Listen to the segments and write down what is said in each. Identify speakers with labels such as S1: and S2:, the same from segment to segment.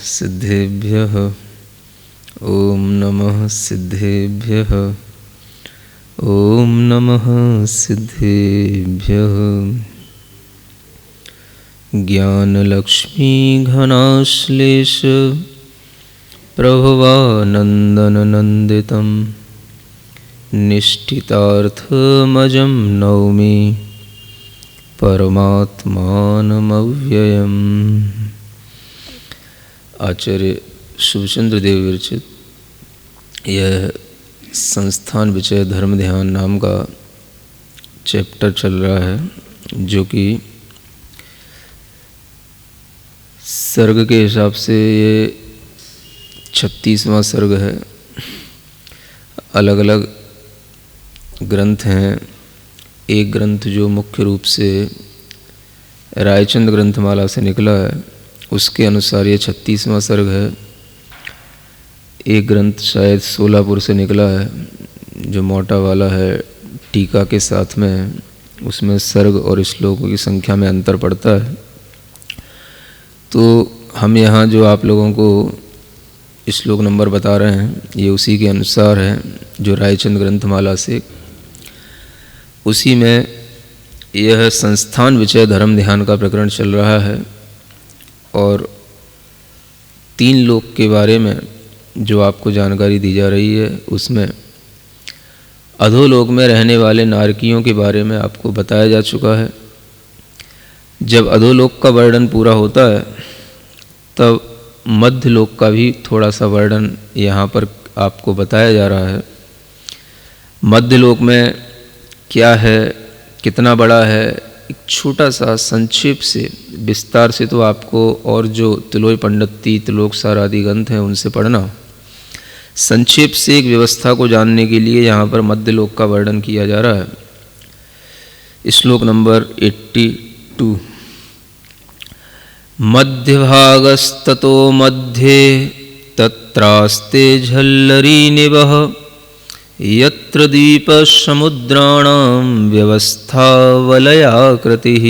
S1: सिद्धेभ्यः। ओम नमः सिद्धेभ्यः। ओम नमः सिद्धेभ्यः। ज्ञानलक्ष्मी घनाश्लेष प्रभवानन्दननन्दितं निष्ठितार्थमजं नौमि परमात्मानमव्ययम्। आचार्य शुभचंद्र देव विरचित यह संस्थान विषय धर्म ध्यान नाम का चैप्टर चल रहा है, जो कि सर्ग के हिसाब से ये 36वां सर्ग है। अलग अलग ग्रंथ हैं। एक ग्रंथ जो मुख्य रूप से रायचंद ग्रंथमाला से निकला है, उसके अनुसार ये 36वां सर्ग है। एक ग्रंथ शायद सोलापुर से निकला है, जो मोटा वाला है, टीका के साथ में, उसमें सर्ग और श्लोकों की संख्या में अंतर पड़ता है। तो हम यहाँ जो आप लोगों को श्लोक नंबर बता रहे हैं, ये उसी के अनुसार है जो रायचंद ग्रंथमाला से। उसी में यह संस्थान विषय धर्म ध्यान का प्रकरण चल रहा है, और 3 लोक के बारे में जो आपको जानकारी दी जा रही है, उसमें अधोलोक में रहने वाले नारकियों के बारे में आपको बताया जा चुका है। जब अधोलोक का वर्णन पूरा होता है, तब मध्य लोक का भी थोड़ा सा वर्णन यहाँ पर आपको बताया जा रहा है। मध्य लोक में क्या है, कितना बड़ा है, एक छोटा सा संक्षेप से, विस्तार से तो आपको और जो तिलोय पंडिती, त्रिलोकसार आदि ग्रंथ हैं उनसे पढ़ना। संक्षेप से एक व्यवस्था को जानने के लिए यहाँ पर मध्य लोक का वर्णन किया जा रहा है। श्लोक नंबर 82। मध्यभागस्ततो मध्ये तत्रास्ते झल्लरी निवह यत्र द्वीपसमुद्राणां व्यवस्था वलयाकृतिः।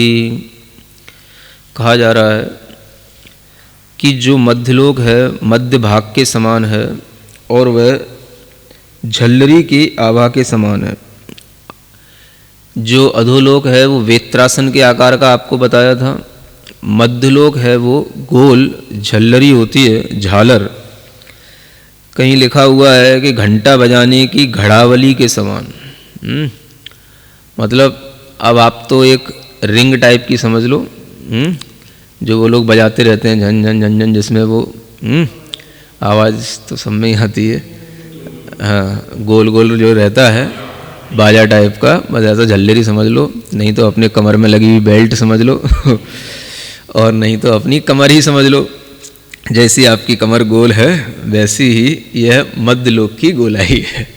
S1: कहा जा रहा है कि जो मध्यलोक है मध्य भाग के समान है, और वह झल्लरी की आभा के समान है। जो अधोलोक है वो वेत्रासन के आकार का आपको बताया था। मध्यलोक है वो गोल झल्लरी होती है, झालर। कहीं लिखा हुआ है कि घंटा बजाने की घड़ावली के समान। मतलब अब आप तो एक रिंग टाइप की समझ लो, जो वो लोग बजाते रहते हैं, झन झन झन झन, जिसमें वो आवाज़ तो सब में ही आती है। हाँ, गोल गोल जो रहता है बाजा टाइप का, बस ऐसा झल्लरी समझ लो, नहीं तो अपने कमर में लगी हुई बेल्ट समझ लो और नहीं तो अपनी कमर ही समझ लो। जैसी आपकी कमर गोल है, वैसी ही यह मध्यलोक की गोलाई है।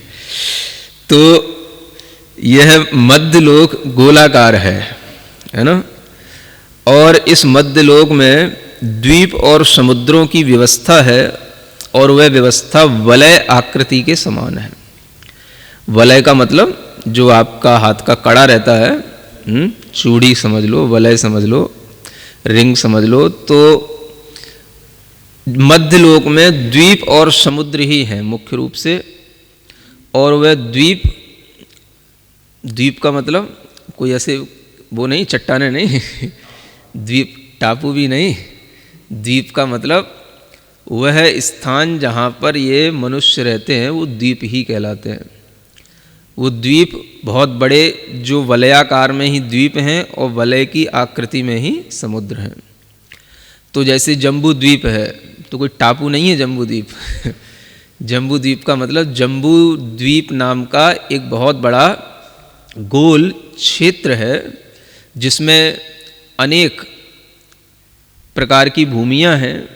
S1: तो यह मध्यलोक गोलाकार है ना। और इस मध्यलोक में द्वीप और समुद्रों की व्यवस्था है, और वह व्यवस्था वलय आकृति के समान है। वलय का मतलब जो आपका हाथ का कड़ा रहता है, चूड़ी समझ लो, वलय समझ लो, रिंग समझ लो। तो मध्यलोक में द्वीप और समुद्र ही हैं मुख्य रूप से। और वह द्वीप का मतलब कोई ऐसे वो नहीं, चट्टाने नहीं द्वीप टापू भी नहीं। द्वीप का मतलब वह स्थान जहाँ पर ये मनुष्य रहते हैं, वो द्वीप ही कहलाते हैं। वो द्वीप बहुत बड़े, जो वलयाकार में ही द्वीप हैं और वलय की आकृति में ही समुद्र हैं। तो जैसे जम्बू द्वीप है, तो कोई टापू नहीं है जम्बू द्वीप जम्बू द्वीप का मतलब जम्बू द्वीप नाम का एक बहुत बड़ा गोल क्षेत्र है, जिसमें अनेक प्रकार की भूमियाँ हैं।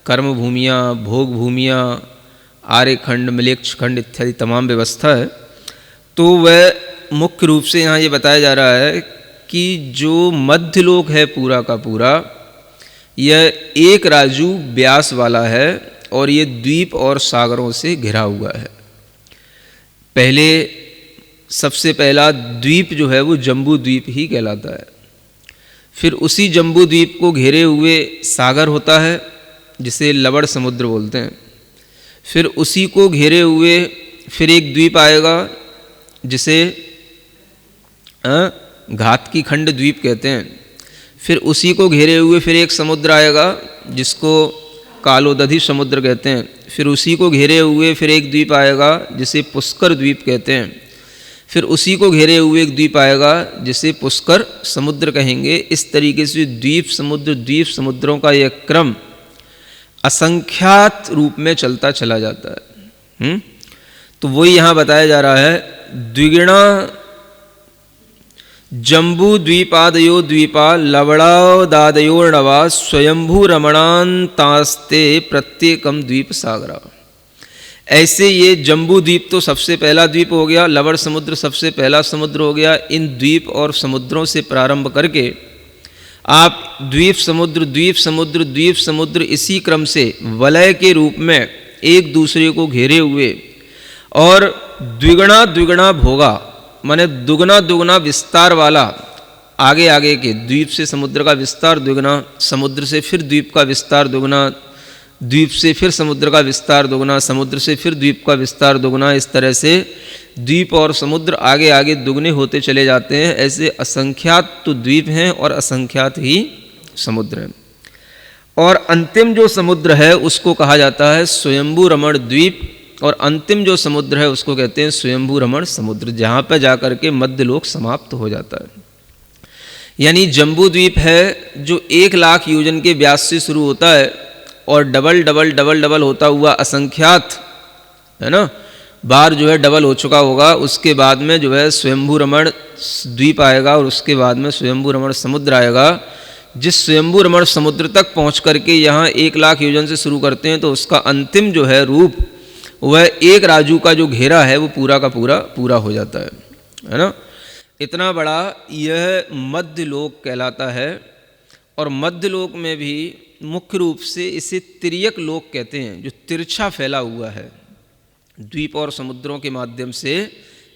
S1: कर्म भूमियाँ, भोग भूमियाँ, आर्यखंड, मिलेक्ष खंड इत्यादि तमाम व्यवस्था है। तो वह मुख्य रूप से यहाँ ये बताया जा रहा है कि जो मध्यलोक है पूरा का पूरा, यह एक राजू व्यास वाला है, और ये द्वीप और सागरों से घिरा हुआ है। पहले सबसे पहला द्वीप जो है वो जम्बू द्वीप ही कहलाता है। फिर उसी जम्बू द्वीप को घेरे हुए सागर होता है, जिसे लवण समुद्र बोलते हैं। फिर उसी को घेरे हुए फिर एक द्वीप आएगा जिसे घातकी खंड द्वीप कहते हैं। फिर उसी को घेरे हुए फिर एक समुद्र आएगा जिसको कालोदधि समुद्र कहते हैं। फिर उसी को घेरे हुए फिर एक द्वीप आएगा जिसे पुष्कर द्वीप कहते हैं। फिर उसी को घेरे हुए एक द्वीप आएगा जिसे पुष्कर समुद्र कहेंगे। इस तरीके से द्वीप समुद्रों का यह क्रम असंख्यात रूप में चलता चला जाता है। तो वही यहाँ बताया जा रहा है, द्विगुणा जम्बू द्वीपादयो द्वीपा लवणादादयोर्णवा स्वयंभू रमणान्तास्ते प्रत्येकम द्वीप सागरा। ऐसे ये जम्बू द्वीप तो सबसे पहला द्वीप हो गया, लवण समुद्र सबसे पहला समुद्र हो गया। इन द्वीप और समुद्रों से प्रारंभ करके आप द्वीप समुद्र इसी क्रम से वलय के रूप में एक दूसरे को घेरे हुए और द्विगुणा भोगा माने दुगना विस्तार वाला आगे आगे के द्वीप से समुद्र का विस्तार दुगना, समुद्र से फिर द्वीप का विस्तार दुगना, द्वीप से फिर समुद्र का विस्तार दुगना, समुद्र से फिर द्वीप का विस्तार दुगना। इस तरह से द्वीप और समुद्र आगे आगे दुगने होते चले जाते हैं। ऐसे असंख्यात तो द्वीप हैं और असंख्यात ही समुद्र हैं। और अंतिम जो समुद्र है उसको कहा जाता है स्वयंभू रमण द्वीप, और अंतिम जो समुद्र है उसको कहते हैं स्वयंभू रमण समुद्र, जहाँ पर जाकर के मध्यलोक समाप्त हो जाता है। यानी जम्बू द्वीप है जो 1,00,000 योजन के व्यास से शुरू होता है और डबल होता हुआ असंख्यात, है ना, बार जो है डबल हो चुका होगा। उसके बाद में जो है स्वयंभू रमण द्वीप आएगा और उसके बाद में स्वयंभू रमण समुद्र आएगा। जिस स्वयंभू रमण समुद्र तक पहुँच करके यहाँ 1,00,000 योजन से शुरू करते हैं तो उसका अंतिम जो है रूप वह एक राजू का जो घेरा है वो पूरा का पूरा हो जाता है ना। इतना बड़ा यह मध्यलोक कहलाता है। और मध्यलोक में भी मुख्य रूप से इसे तिर्यक लोक कहते हैं, जो तिरछा फैला हुआ है द्वीप और समुद्रों के माध्यम से,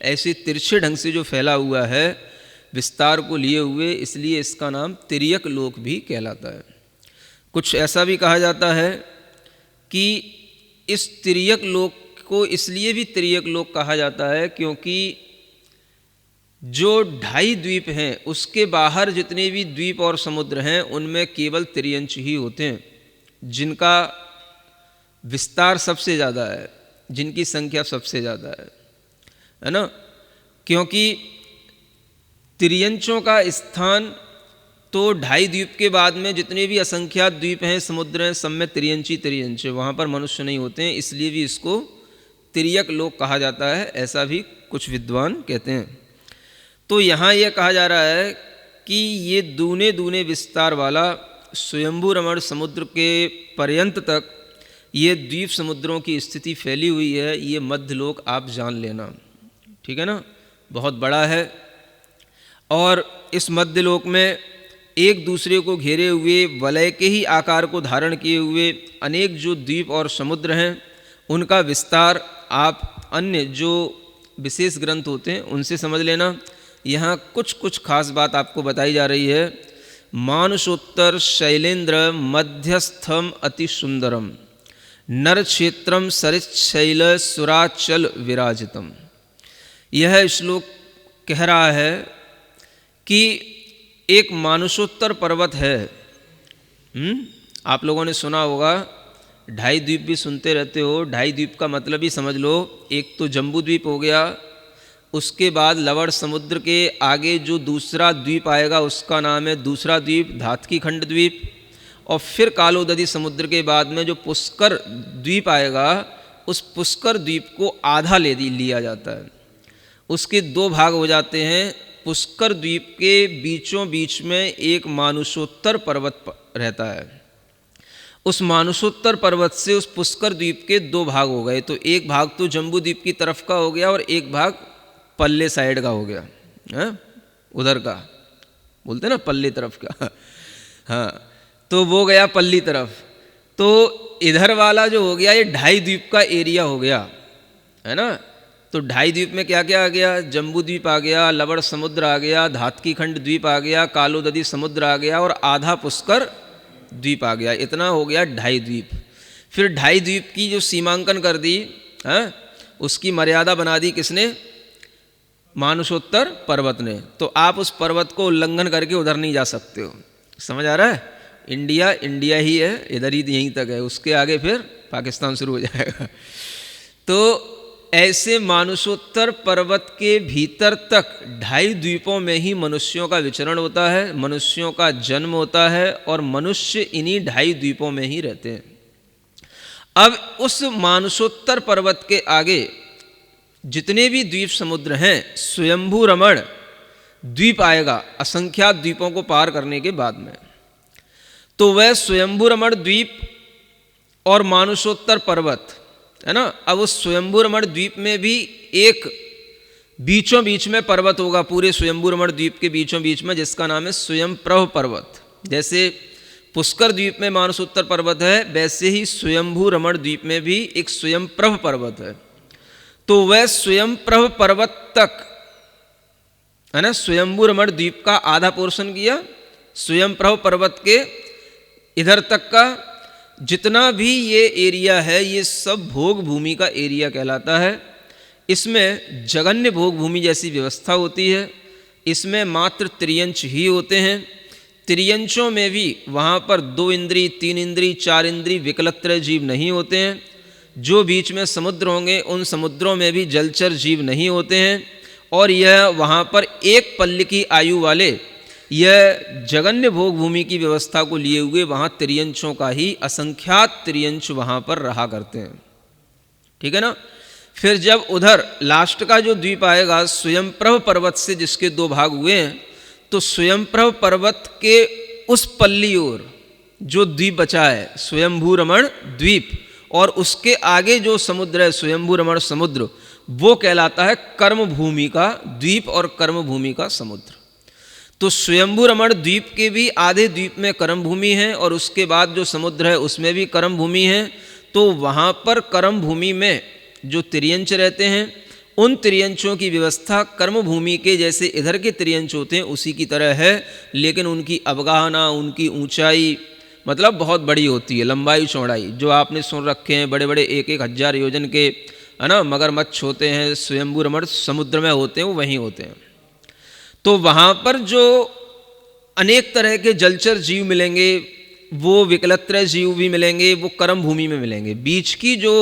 S1: ऐसे तिरछे ढंग से जो फैला हुआ है विस्तार को लिए हुए, इसलिए इसका नाम तिर्यक लोक भी कहलाता है। कुछ ऐसा भी कहा जाता है कि इस तिर्यक लोक को इसलिए भी तिर्यक लोक कहा जाता है क्योंकि जो 2.5 द्वीप हैं उसके बाहर जितने भी द्वीप और समुद्र हैं उनमें केवल तिर्यंश ही होते हैं, जिनका विस्तार सबसे ज़्यादा है, जिनकी संख्या सबसे ज़्यादा है ना। क्योंकि तिर्यंशों का स्थान तो 2.5 द्वीप के बाद में जितने भी असंख्यात द्वीप हैं समुद्र हैं सब में तिर्यंश, वहाँ पर मनुष्य नहीं होते हैं, इसलिए भी इसको तिर्यक लोक कहा जाता है, ऐसा भी कुछ विद्वान कहते हैं। तो यहाँ यह कहा जा रहा है कि ये दूने विस्तार वाला स्वयंभू रमण समुद्र के पर्यंत तक ये द्वीप समुद्रों की स्थिति फैली हुई है। ये मध्यलोक आप जान लेना, ठीक है ना, बहुत बड़ा है। और इस मध्यलोक में एक दूसरे को घेरे हुए वलय के ही आकार को धारण किए हुए अनेक जो द्वीप और समुद्र हैं उनका विस्तार आप अन्य जो विशेष ग्रंथ होते हैं उनसे समझ लेना। यहाँ कुछ खास बात आपको बताई जा रही है। मानुषोत्तर शैलेंद्र मध्यस्थम अति सुंदरम नर क्षेत्रम सरिशैल सुराचल विराजितम। यह श्लोक कह रहा है कि एक मानुषोत्तर पर्वत है। आप लोगों ने सुना होगा, 2.5 द्वीप भी सुनते रहते हो। 2.5 द्वीप का मतलब ही समझ लो, एक तो जम्बू द्वीप हो गया, उसके बाद लवण समुद्र के आगे जो दूसरा द्वीप आएगा उसका नाम है दूसरा द्वीप धातकी खंड द्वीप, और फिर कालोदधि समुद्र के बाद में जो पुष्कर द्वीप आएगा उस पुष्कर द्वीप को आधा ले लिया जाता है। उसके 2 भाग हो जाते हैं। पुष्कर द्वीप के बीचों बीच में एक मानुषोत्तर पर्वत रहता है। उस मानुषोत्तर पर्वत से उस पुष्कर द्वीप के 2 भाग हो गए। तो एक भाग तो जम्बू द्वीप की तरफ का हो गया और एक भाग पल्ले साइड का हो गया, है उधर का बोलते ना पल्ले तरफ का, हाँ, तो वो गया पल्ली तरफ। तो इधर वाला जो हो गया ये 2.5 द्वीप का एरिया हो गया, है ना। तो 2.5 द्वीप में क्या क्या आ गया? जम्बू द्वीप आ गया, लवण समुद्र आ गया, धातकी खंड द्वीप आ गया, कालोदधि समुद्र आ गया और आधा पुष्कर द्वीप आ गया। इतना हो गया 2.5 द्वीप। फिर 2.5 द्वीप की जो सीमांकन कर दी, उसकी मर्यादा बना दी किसने? मानसोत्तर पर्वत ने। तो आप उस पर्वत को उल्लंघन करके उधर नहीं जा सकते हो। समझ आ रहा है? इंडिया इंडिया ही है, इधर ही यहीं तक है, उसके आगे फिर पाकिस्तान शुरू हो जाएगा। तो ऐसे मानसोत्तर पर्वत के भीतर तक 2.5 द्वीपों में ही मनुष्यों का विचरण होता है, मनुष्यों का जन्म होता है, और मनुष्य इन्हीं 2.5 द्वीपों में ही रहते हैं। अब उस मानसोत्तर पर्वत के आगे जितने भी द्वीप समुद्र हैं, स्वयंभू रमण द्वीप आएगा असंख्यात द्वीपों को पार करने के बाद में। तो वह स्वयंभू रमण द्वीप और मानसोत्तर पर्वत है ना। अब उस स्वयंभू रमण द्वीप में भी एक बीचों बीच में पर्वत होगा, पूरे स्वयंभू रमण द्वीप के बीचों बीच में, जिसका नाम है स्वयंप्रभ पर्वत। जैसे पुष्कर द्वीप में मानसोत्तर पर्वत है, वैसे ही स्वयंभू रमण द्वीप में भी एक स्वयंप्रभ पर्वत है। तो वह स्वयंप्रभ पर्वत तक है ना, स्वयंभू रमण द्वीप का आधा पोर्शन किया, स्वयंप्रभ पर्वत के इधर तक का जितना भी ये एरिया है, ये सब भोग भूमि का एरिया कहलाता है। इसमें जगन्य भोग भूमि जैसी व्यवस्था होती है। इसमें मात्र त्रियंच ही होते हैं। त्रियंचों में भी वहाँ पर 2 इंद्री, 3 इंद्री, 4 इंद्री विकलत्र जीव नहीं होते हैं। जो बीच में समुद्र होंगे उन समुद्रों में भी जलचर जीव नहीं होते हैं। और यह वहाँ पर एक पल्ल की आयु वाले यह जगन्य भोग भूमि की व्यवस्था को लिए हुए वहाँ त्रियंचों का ही असंख्यात त्रियंच वहाँ पर रहा करते हैं। ठीक है ना। फिर जब उधर लास्ट का जो द्वीप आएगा स्वयंप्रभ पर्वत से, जिसके 2 भाग हुए हैं, तो स्वयंप्रभ पर्वत के उस पल्ली ओर जो द्वीप बचा है स्वयंभू रमण द्वीप, और उसके आगे जो समुद्र है स्वयंभू रमण समुद्र, वो कहलाता है कर्म भूमि का द्वीप और कर्म भूमि का समुद्र। तो स्वयंभू रमण द्वीप के भी आधे द्वीप में कर्म भूमि है, और उसके बाद जो समुद्र है उसमें भी कर्म भूमि है। तो वहाँ पर कर्म भूमि में जो त्रियंच रहते हैं, उन त्रियंचों की व्यवस्था कर्म भूमि के जैसे इधर के त्रियंच होते हैं उसी की तरह है, लेकिन उनकी अवगाहना, उनकी ऊंचाई मतलब बहुत बड़ी होती है, लंबाई चौड़ाई। जो आपने सुन रखे हैं बड़े बड़े 1-1 हज़ार योजन के है ना मगरमच्छ होते हैं, स्वयंभू रमण समुद्र में होते हैं, वो वहीं होते हैं। तो वहाँ पर जो अनेक तरह के जलचर जीव मिलेंगे, वो विकलत्र जीव भी मिलेंगे, वो कर्म भूमि में मिलेंगे। बीच की जो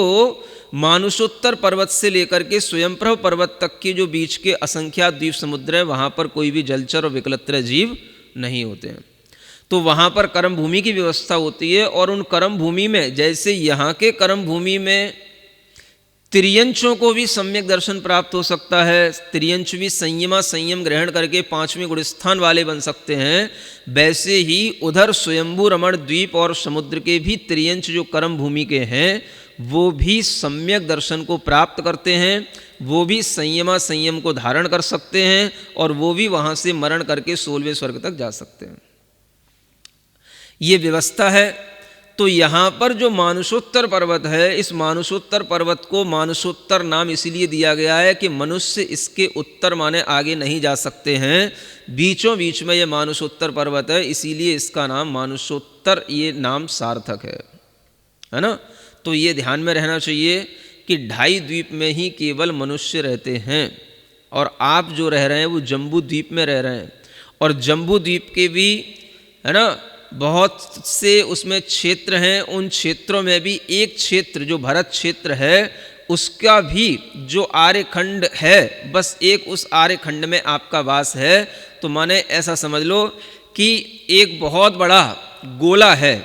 S1: मानसोत्तर पर्वत से लेकर के स्वयंप्रभ पर्वत तक के जो बीच के असंख्यात द्वीप समुद्र है, वहाँ पर कोई भी जलचर और विकलत्र जीव नहीं होते हैं। तो वहाँ पर कर्म भूमि की व्यवस्था होती है। और उन कर्म भूमि में जैसे यहाँ के कर्म भूमि में त्रियंचों को भी सम्यक दर्शन प्राप्त हो सकता है, त्रियंच भी संयम ग्रहण करके 5वें गुणस्थान वाले बन सकते हैं, वैसे ही उधर स्वयंभू रमण द्वीप और समुद्र के भी त्रियंच जो कर्म भूमि के हैं, वो भी सम्यक दर्शन को प्राप्त करते हैं, वो भी संयम को धारण कर सकते हैं, और वो भी वहाँ से मरण करके 16वें स्वर्ग तक जा सकते हैं। ये व्यवस्था है। तो यहाँ पर जो मानसोत्तर पर्वत है, इस मानसोत्तर पर्वत को मानसोत्तर नाम इसीलिए दिया गया है कि मनुष्य इसके उत्तर माने आगे नहीं जा सकते हैं। बीचों बीच में ये मानसोत्तर पर्वत है, इसीलिए इसका नाम मानसोत्तर, ये नाम सार्थक है ना। तो ये ध्यान में रहना चाहिए कि 2.5 द्वीप में ही केवल मनुष्य रहते हैं, और आप जो रह रहे हैं वो जम्बू द्वीप में रह रहे हैं। और जम्बू द्वीप के भी है ना बहुत से उसमें क्षेत्र हैं। उन क्षेत्रों में भी एक क्षेत्र जो भरत क्षेत्र है, उसका भी जो आर्यखंड है, बस एक उस आर्यखंड में आपका वास है। तो माने ऐसा समझ लो कि एक बहुत बड़ा गोला है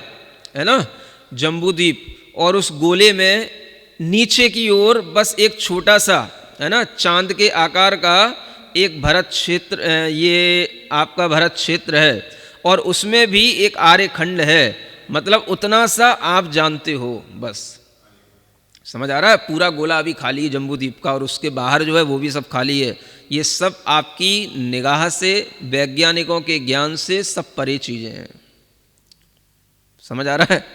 S1: ना जम्बूद्वीप, और उस गोले में नीचे की ओर बस एक छोटा सा है ना चांद के आकार का एक भरत क्षेत्र, ये आपका भरत क्षेत्र है, और उसमें भी एक आर्यखंड है। मतलब उतना सा आप जानते हो, बस समझ आ रहा है। पूरा गोला अभी खाली है जम्बूद्वीप का, और उसके बाहर जो है वो भी सब खाली है। ये सब आपकी निगाह से, वैज्ञानिकों के ज्ञान से सब परे चीज़ें हैं। समझ आ रहा है।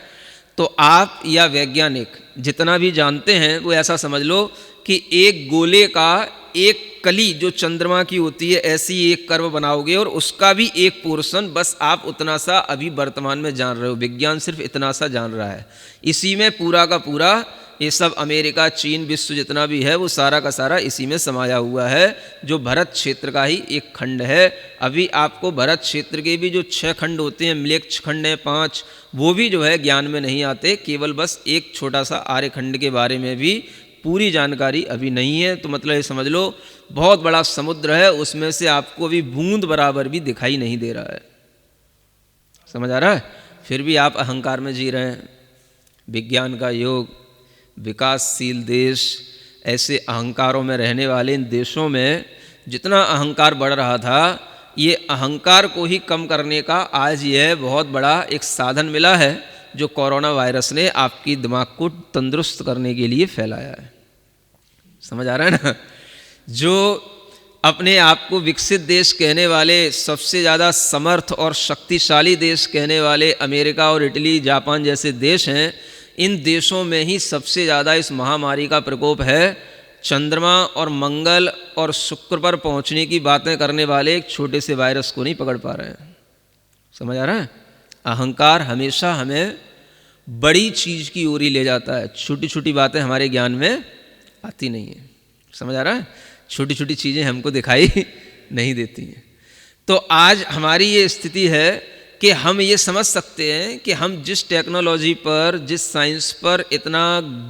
S1: तो आप या वैज्ञानिक जितना भी जानते हैं वो ऐसा समझ लो कि एक गोले का एक कली जो चंद्रमा की होती है ऐसी एक कर्व बनाओगे और उसका भी एक पोर्शन, बस आप उतना सा अभी वर्तमान में जान रहे हो, विज्ञान सिर्फ इतना सा जान रहा है। इसी में पूरा का पूरा ये सब अमेरिका, चीन, विश्व जितना भी है वो सारा का सारा इसी में समाया हुआ है, जो भरत क्षेत्र का ही एक खंड है। अभी आपको भरत क्षेत्र के भी जो 6 खंड होते हैं, म्लेच्छ खंड है 5, वो भी जो है ज्ञान में नहीं आते, केवल बस एक छोटा सा आर्य खंड के बारे में भी पूरी जानकारी अभी नहीं है। तो मतलब ये समझ लो बहुत बड़ा समुद्र है, उसमें से आपको अभी बूंद बराबर भी दिखाई नहीं दे रहा है। समझ आ रहा है? फिर भी आप अहंकार में जी रहे हैं। विज्ञान का युग, विकासशील देश, ऐसे अहंकारों में रहने वाले इन देशों में जितना अहंकार बढ़ रहा था, ये अहंकार को ही कम करने का आज यह बहुत बड़ा एक साधन मिला है जो कोरोना वायरस ने आपकी दिमाग को तंदुरुस्त करने के लिए फैलाया है। समझ आ रहा है ना? जो अपने आप को विकसित देश कहने वाले, सबसे ज़्यादा समर्थ और शक्तिशाली देश कहने वाले अमेरिका और इटली, जापान जैसे देश हैं, इन देशों में ही सबसे ज़्यादा इस महामारी का प्रकोप है। चंद्रमा और मंगल और शुक्र पर पहुंचने की बातें करने वाले एक छोटे से वायरस को नहीं पकड़ पा रहे हैं। समझ आ रहा है? अहंकार हमेशा हमें बड़ी चीज़ की ओर ही ले जाता है, छोटी छोटी बातें हमारे ज्ञान में आती नहीं है। समझ आ रहा है? छोटी छोटी चीज़ें हमको दिखाई नहीं देती हैं। तो आज हमारी ये स्थिति है कि हम ये समझ सकते हैं कि हम जिस टेक्नोलॉजी पर, जिस साइंस पर इतना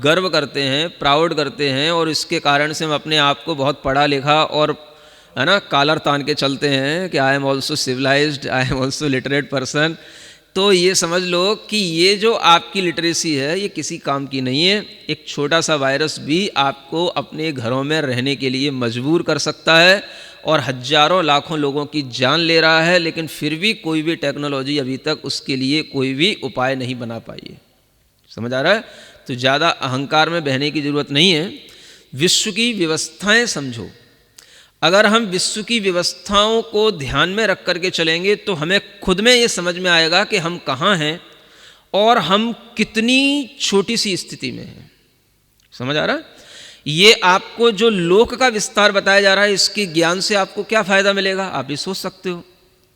S1: गर्व करते हैं, प्राउड करते हैं, और इसके कारण से हम अपने आप को बहुत पढ़ा लिखा और है ना कॉलर तान के चलते हैं कि I am also civilized, I am also literate person, तो ये समझ लो कि ये जो आपकी लिटरेसी है ये किसी काम की नहीं है। एक छोटा सा वायरस भी आपको अपने घरों में रहने के लिए मजबूर कर सकता है और हजारों लाखों लोगों की जान ले रहा है, लेकिन फिर भी कोई भी टेक्नोलॉजी अभी तक उसके लिए कोई भी उपाय नहीं बना पाई है। समझ आ रहा है? तो ज़्यादा अहंकार में बहने की ज़रूरत नहीं है। विश्व की व्यवस्थाएं समझो। अगर हम विश्व की व्यवस्थाओं को ध्यान में रख करके चलेंगे तो हमें खुद में ये समझ में आएगा कि हम कहाँ हैं और हम कितनी छोटी सी स्थिति में हैं। समझ आ रहा है? ये आपको जो लोक का विस्तार बताया जा रहा है, इसके ज्ञान से आपको क्या फ़ायदा मिलेगा आप ये सोच सकते हो।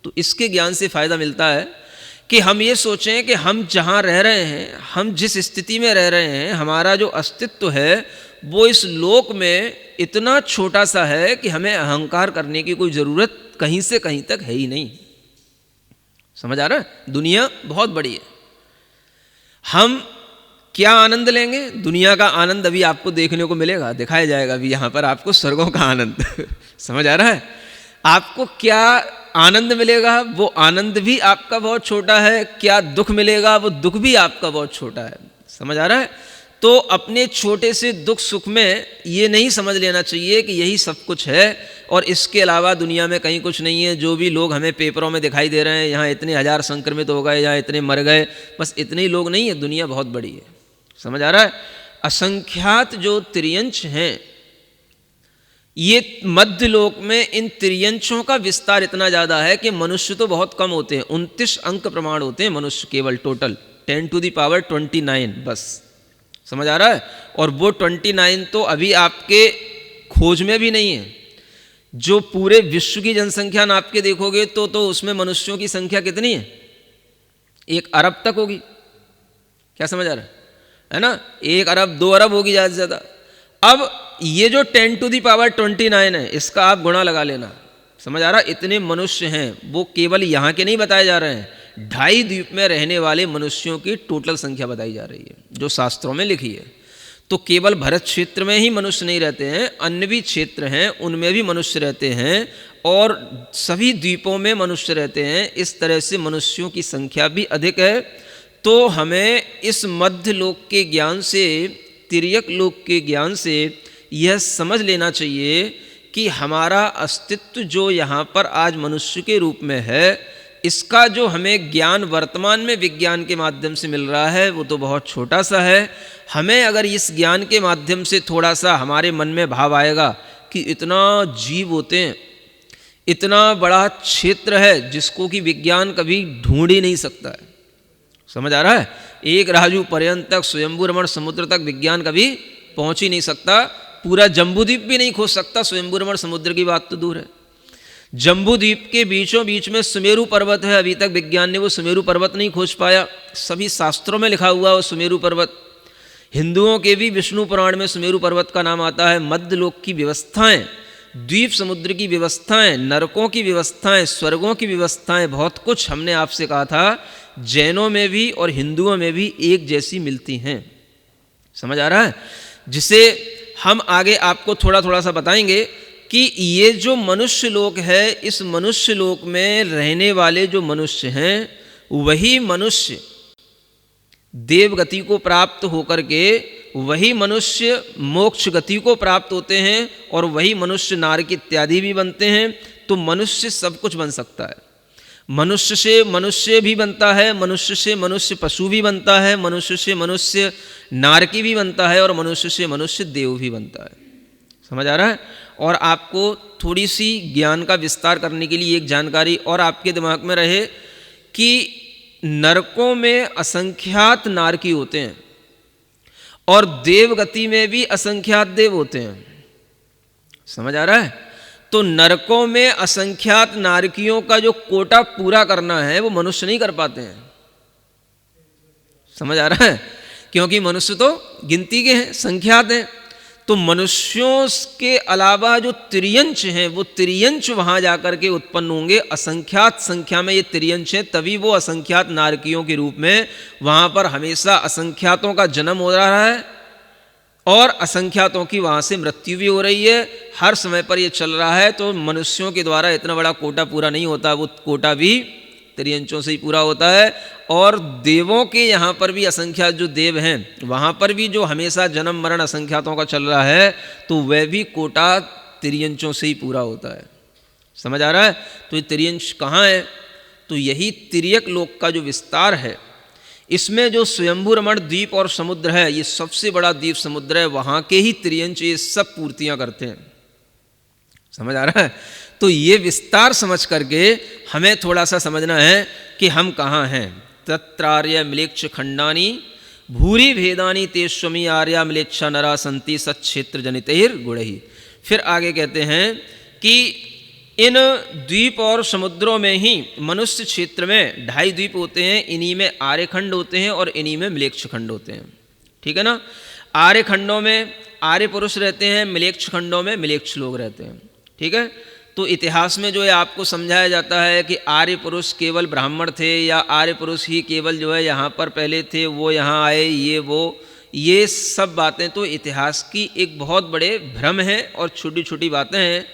S1: तो इसके ज्ञान से फ़ायदा मिलता है कि हम ये सोचें कि हम जहाँ रह रहे हैं, हम जिस स्थिति में रह रहे हैं, हमारा जो अस्तित्व है वो इस लोक में इतना छोटा सा है कि हमें अहंकार करने की कोई ज़रूरत कहीं से कहीं तक है ही नहीं। समझ आ रहा है? दुनिया बहुत बड़ी है। हम क्या आनंद लेंगे? दुनिया का आनंद अभी आपको देखने को मिलेगा, दिखाया जाएगा अभी यहाँ पर आपको स्वर्गों का आनंद। समझ आ रहा है? आपको क्या आनंद मिलेगा? वो आनंद भी आपका बहुत छोटा है। क्या दुख मिलेगा? वो दुख भी आपका बहुत छोटा है। समझ आ रहा है? तो अपने छोटे से दुख सुख में ये नहीं समझ लेना चाहिए कि यही सब कुछ है और इसके अलावा दुनिया में कहीं कुछ नहीं है। जो भी लोग हमें पेपरों में दिखाई दे रहे हैं, यहाँ इतने हजार संक्रमित हो गए, यहाँ इतने मर गए, बस इतने ही लोग नहीं है, दुनिया बहुत बड़ी है। समझ आ रहा है? असंख्यात जो त्रियंश हैं, ये मध्य लोक में इन त्रियंशों का विस्तार इतना ज़्यादा है कि मनुष्य तो बहुत कम होते हैं। 29 अंक प्रमाण होते हैं मनुष्य केवल, टोटल 10⁻29 बस। समझ आ रहा है? और वो 29 तो अभी आपके खोज में भी नहीं है। जो पूरे विश्व की जनसंख्या नाप के देखोगे तो उसमें मनुष्यों की संख्या कितनी है? 1 अरब तक होगी। क्या समझ आ रहा है ना? 1 अरब 2 अरब होगी ज़्यादा से ज़्यादा। अब ये जो 10⁻29 है, इसका आप गुणा लगा लेना। समझ आ रहा? इतने मनुष्य हैं, वो केवल यहाँ के नहीं बताए जा रहे हैं, 2.5 द्वीप में रहने वाले मनुष्यों की टोटल संख्या बताई जा रही है जो शास्त्रों में लिखी है। तो केवल भरत क्षेत्र में ही मनुष्य नहीं रहते हैं, अन्य भी क्षेत्र हैं उनमें भी मनुष्य रहते हैं और सभी द्वीपों में मनुष्य रहते हैं। इस तरह से मनुष्यों की संख्या भी अधिक है। तो हमें इस मध्य लोक के ज्ञान से, तिर्यक लोक के ज्ञान से यह समझ लेना चाहिए कि हमारा अस्तित्व जो यहाँ पर आज मनुष्य के रूप में है, इसका जो हमें ज्ञान वर्तमान में विज्ञान के माध्यम से मिल रहा है वो तो बहुत छोटा सा है। हमें अगर इस ज्ञान के माध्यम से थोड़ा सा हमारे मन में भाव आएगा कि इतना जीव होते हैं, इतना बड़ा क्षेत्र है जिसको कि विज्ञान कभी ढूंढ ही नहीं सकता है। समझ आ रहा है? एक राजू पर्यंत तक स्वयंभू रमण समुद्र तक विज्ञान कभी पहुंच ही नहीं सकता। पूरा जम्बूद्वीप भी नहीं खोज सकता, स्वयंभू रमण समुद्र की बात तो दूर है। जम्बूद्वीप के बीचों बीच में सुमेरु पर्वत है, अभी तक विज्ञान ने वो सुमेरु पर्वत नहीं खोज पाया। सभी शास्त्रों में लिखा हुआ वो सुमेरु पर्वत। हिंदुओं के भी विष्णु पुराण में सुमेरु पर्वत का नाम आता है। मध्यलोक की व्यवस्थाएं, द्वीप समुद्र की व्यवस्थाएं, नरकों की व्यवस्थाएं, स्वर्गों की व्यवस्थाएं, बहुत कुछ हमने आपसे कहा था जैनों में भी और हिंदुओं में भी एक जैसी मिलती हैं। समझ आ रहा है? जिसे हम आगे आपको थोड़ा थोड़ा सा बताएंगे कि ये जो मनुष्य लोक है, इस मनुष्य लोक में रहने वाले जो मनुष्य हैं वही मनुष्य देवगति को प्राप्त होकर के वही मनुष्य मोक्ष गति को प्राप्त होते हैं और वही मनुष्य नारक इत्यादि भी बनते हैं। तो मनुष्य सब कुछ बन सकता है। मनुष्य से मनुष्य भी बनता है, मनुष्य से मनुष्य पशु भी बनता है, मनुष्य से मनुष्य नारकी भी बनता है और मनुष्य से मनुष्य देव भी बनता है। समझ आ रहा है? और आपको थोड़ी सी ज्ञान का विस्तार करने के लिए एक जानकारी और आपके दिमाग में रहे कि नरकों में असंख्यात नारकी होते हैं और देवगति में भी असंख्यात देव होते हैं। समझ आ रहा है? तो नरकों में असंख्यात नारकियों का जो कोटा पूरा करना है वो मनुष्य नहीं कर पाते हैं। समझ आ रहा है? क्योंकि मनुष्य तो गिनती के हैं, संख्यात हैं। तो मनुष्यों के अलावा जो तिर्यंच हैं वो तिर्यंच वहां जाकर के उत्पन्न होंगे। असंख्यात संख्या में ये तिर्यंच हैं, तभी वो असंख्यात नारकियों के रूप में वहां पर हमेशा असंख्यातों का जन्म हो रहा है और असंख्यातों की वहां से मृत्यु भी हो रही है। हर समय पर ये चल रहा है। तो मनुष्यों के द्वारा इतना बड़ा कोटा पूरा नहीं होता, वो कोटा भी तिर्यंचों से ही पूरा होता है। और देवों के यहाँ पर भी असंख्यात जो देव हैं वहाँ पर भी जो हमेशा जन्म मरण असंख्यातों का चल रहा है तो वह भी कोटा तिर्यंचों से ही पूरा होता है। समझ आ रहा है? तो ये तिर्यंच कहाँ है? तो यही तिर्यक लोक का जो विस्तार है, इसमें जो स्वयंभू रमण द्वीप और समुद्र है, ये सबसे बड़ा द्वीप समुद्र है, वहाँ के ही तिर्यंच ये सब पूर्तियाँ करते हैं। समझ आ रहा है? तो ये विस्तार समझ करके हमें थोड़ा सा समझना है कि हम कहाँ हैं। तत्रार्य मिलेक्ष खंडानी भूरी भेदानी तेस्वमी आर्या मिलेच्छा नरा संति सत्क्षेत्र जनितेर गुणहि। फिर आगे कहते हैं कि इन द्वीप और समुद्रों में ही मनुष्य क्षेत्र में 2.5 द्वीप होते हैं, इन्हीं में आर्य खंड होते हैं और इन्हीं में मिलेक्ष खंड होते हैं। ठीक है ना? आर्य खंडों में आर्य पुरुष रहते हैं, मिलेक्ष खंडों में मिलेक्ष लोग रहते हैं। ठीक है? तो इतिहास में जो है आपको समझाया जाता है कि आर्य पुरुष केवल ब्राह्मण थे या आर्य पुरुष ही केवल जो है यहाँ पर पहले थे, वो यहाँ आए, ये सब बातें तो इतिहास की एक बहुत बड़े भ्रम है और छोटी छोटी बातें हैं।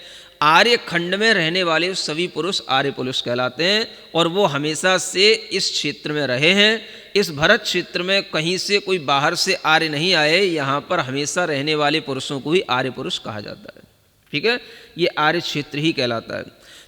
S1: आर्य खंड में रहने वाले सभी पुरुष आर्य पुरुष कहलाते हैं और वो हमेशा से इस क्षेत्र में रहे हैं। इस भरत क्षेत्र में कहीं से कोई बाहर से आर्य नहीं आए, यहाँ पर हमेशा रहने वाले पुरुषों को ही आर्य पुरुष कहा जाता है। ठीक है? ये आर्य क्षेत्र ही कहलाता है।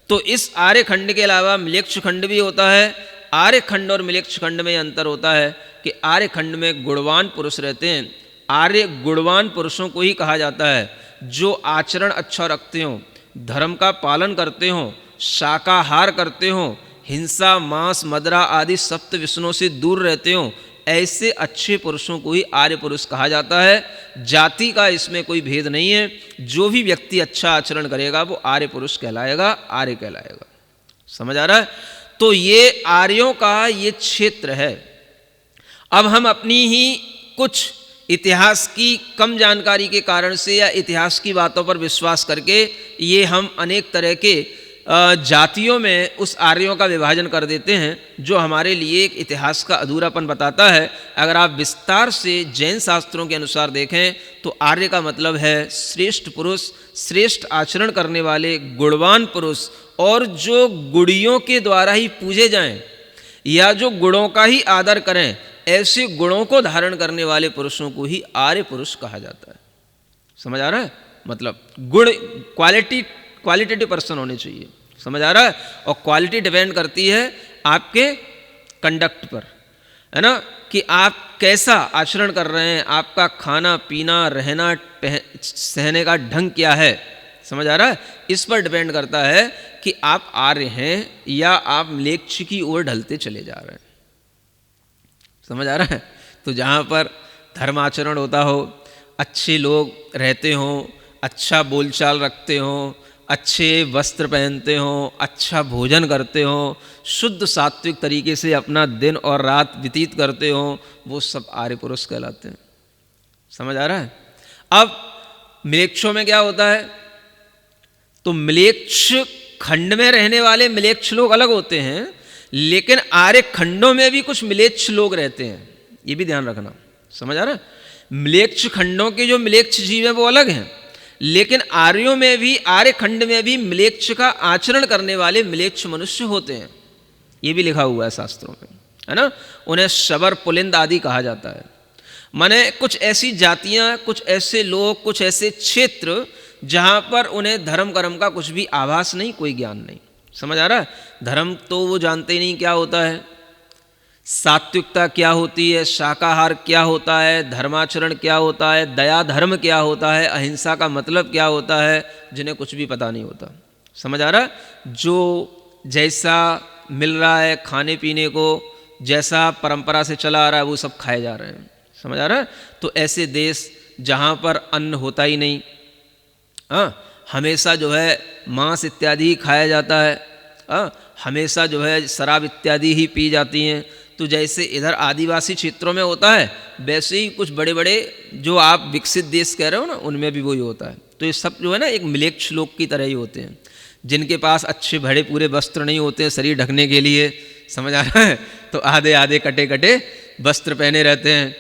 S1: तो इस आर्य खंड के अलावा मिलेक्ष खंड भी होता है। आर्य खंड और मिलेक्ष खंड में अंतर होता है कि आर्य खंड में गुणवान पुरुष रहते हैं। आर्य गुणवान पुरुषों को ही कहा जाता है जो आचरण अच्छा रखते हों, धर्म का पालन करते हों, शाकाहार करते हों, हिंसा मांस मदिरा आदि सप्त विषयों से दूर रहते हों। ऐसे अच्छे पुरुषों को ही आर्य पुरुष कहा जाता है। जाति का इसमें कोई भेद नहीं है। जो भी व्यक्ति अच्छा आचरण करेगा वो आर्य पुरुष कहलाएगा, आर्य कहलाएगा। समझ आ रहा है? तो ये आर्यों का ये क्षेत्र है। अब हम अपनी ही कुछ इतिहास की कम जानकारी के कारण से या इतिहास की बातों पर विश्वास करके ये हम अनेक तरह के जातियों में उस आर्यों का विभाजन कर देते हैं, जो हमारे लिए एक इतिहास का अधूरापन बताता है। अगर आप विस्तार से जैन शास्त्रों के अनुसार देखें तो आर्य का मतलब है श्रेष्ठ पुरुष, श्रेष्ठ आचरण करने वाले गुणवान पुरुष, और जो गुणियों के द्वारा ही पूजे जाएं या जो गुणों का ही आदर करें, ऐसे गुणों को धारण करने वाले पुरुषों को ही आर्य पुरुष कहा जाता है। समझ आ रहा है? मतलब गुण क्वालिटेटिव पर्सन होने चाहिए। समझ आ रहा है? और क्वालिटी डिपेंड करती है आपके कंडक्ट पर, है ना, कि आप कैसा आचरण कर रहे हैं, आपका खाना पीना रहना सहने का ढंग क्या है। समझ आ रहा है? इस पर डिपेंड करता है कि आप आर्य हैं या आप म्लेच्छ की ओर ढलते चले जा रहे हैं। समझ आ रहा है? तो जहाँ पर धर्म आचरण होता हो, अच्छे लोग रहते हों, अच्छा बोलचाल रखते हों, अच्छे वस्त्र पहनते हों, अच्छा भोजन करते हों, शुद्ध सात्विक तरीके से अपना दिन और रात व्यतीत करते हों, वो सब आर्य पुरुष कहलाते हैं। समझ आ रहा है? अब म्लेच्छों में क्या होता है? तो म्लेच्छ खंड में रहने वाले म्लेच्छ लोग अलग होते हैं, लेकिन आर्य खंडों में भी कुछ म्लेच्छ लोग रहते हैं, ये भी ध्यान रखना। समझ आ रहा है? म्लेच्छ खंडों के जो म्लेच्छ जीव हैं वो अलग हैं, लेकिन आर्यों में भी, आर्य खंड में भी म्लेच्छ का आचरण करने वाले म्लेच्छ मनुष्य होते हैं। ये भी लिखा हुआ है शास्त्रों में, है ना? उन्हें शबर पुलिंद आदि कहा जाता है। माने कुछ ऐसी जातियां, कुछ ऐसे लोग, कुछ ऐसे क्षेत्र जहां पर उन्हें धर्म कर्म का कुछ भी आभास नहीं, कोई ज्ञान नहीं। समझ आ रहा है? धर्म तो वो जानते ही नहीं क्या होता है, सात्विकता क्या होती है, शाकाहार क्या होता है, धर्माचरण क्या होता है, दया धर्म क्या होता है, अहिंसा का मतलब क्या होता है, जिन्हें कुछ भी पता नहीं होता। समझ आ रहा है? जो जैसा मिल रहा है खाने पीने को, जैसा परंपरा से चला आ रहा है, वो सब खाए जा रहे हैं। समझ आ रहा है? तो ऐसे देश जहाँ पर अन्न होता ही नहीं, हमेशा जो है मांस इत्यादि ही खाया जाता है, हमेशा जो है शराब इत्यादि ही पी जाती हैं, तो जैसे इधर आदिवासी क्षेत्रों में होता है, वैसे ही कुछ बड़े बड़े जो आप विकसित देश कह रहे हो ना, उनमें भी वही होता है। तो ये सब जो है ना एक म्लेच्छ लोग की तरह ही होते हैं, जिनके पास अच्छे भरे पूरे वस्त्र नहीं होते हैं शरीर ढकने के लिए। समझ आ रहा है? तो आधे आधे कटे कटे वस्त्र पहने रहते हैं,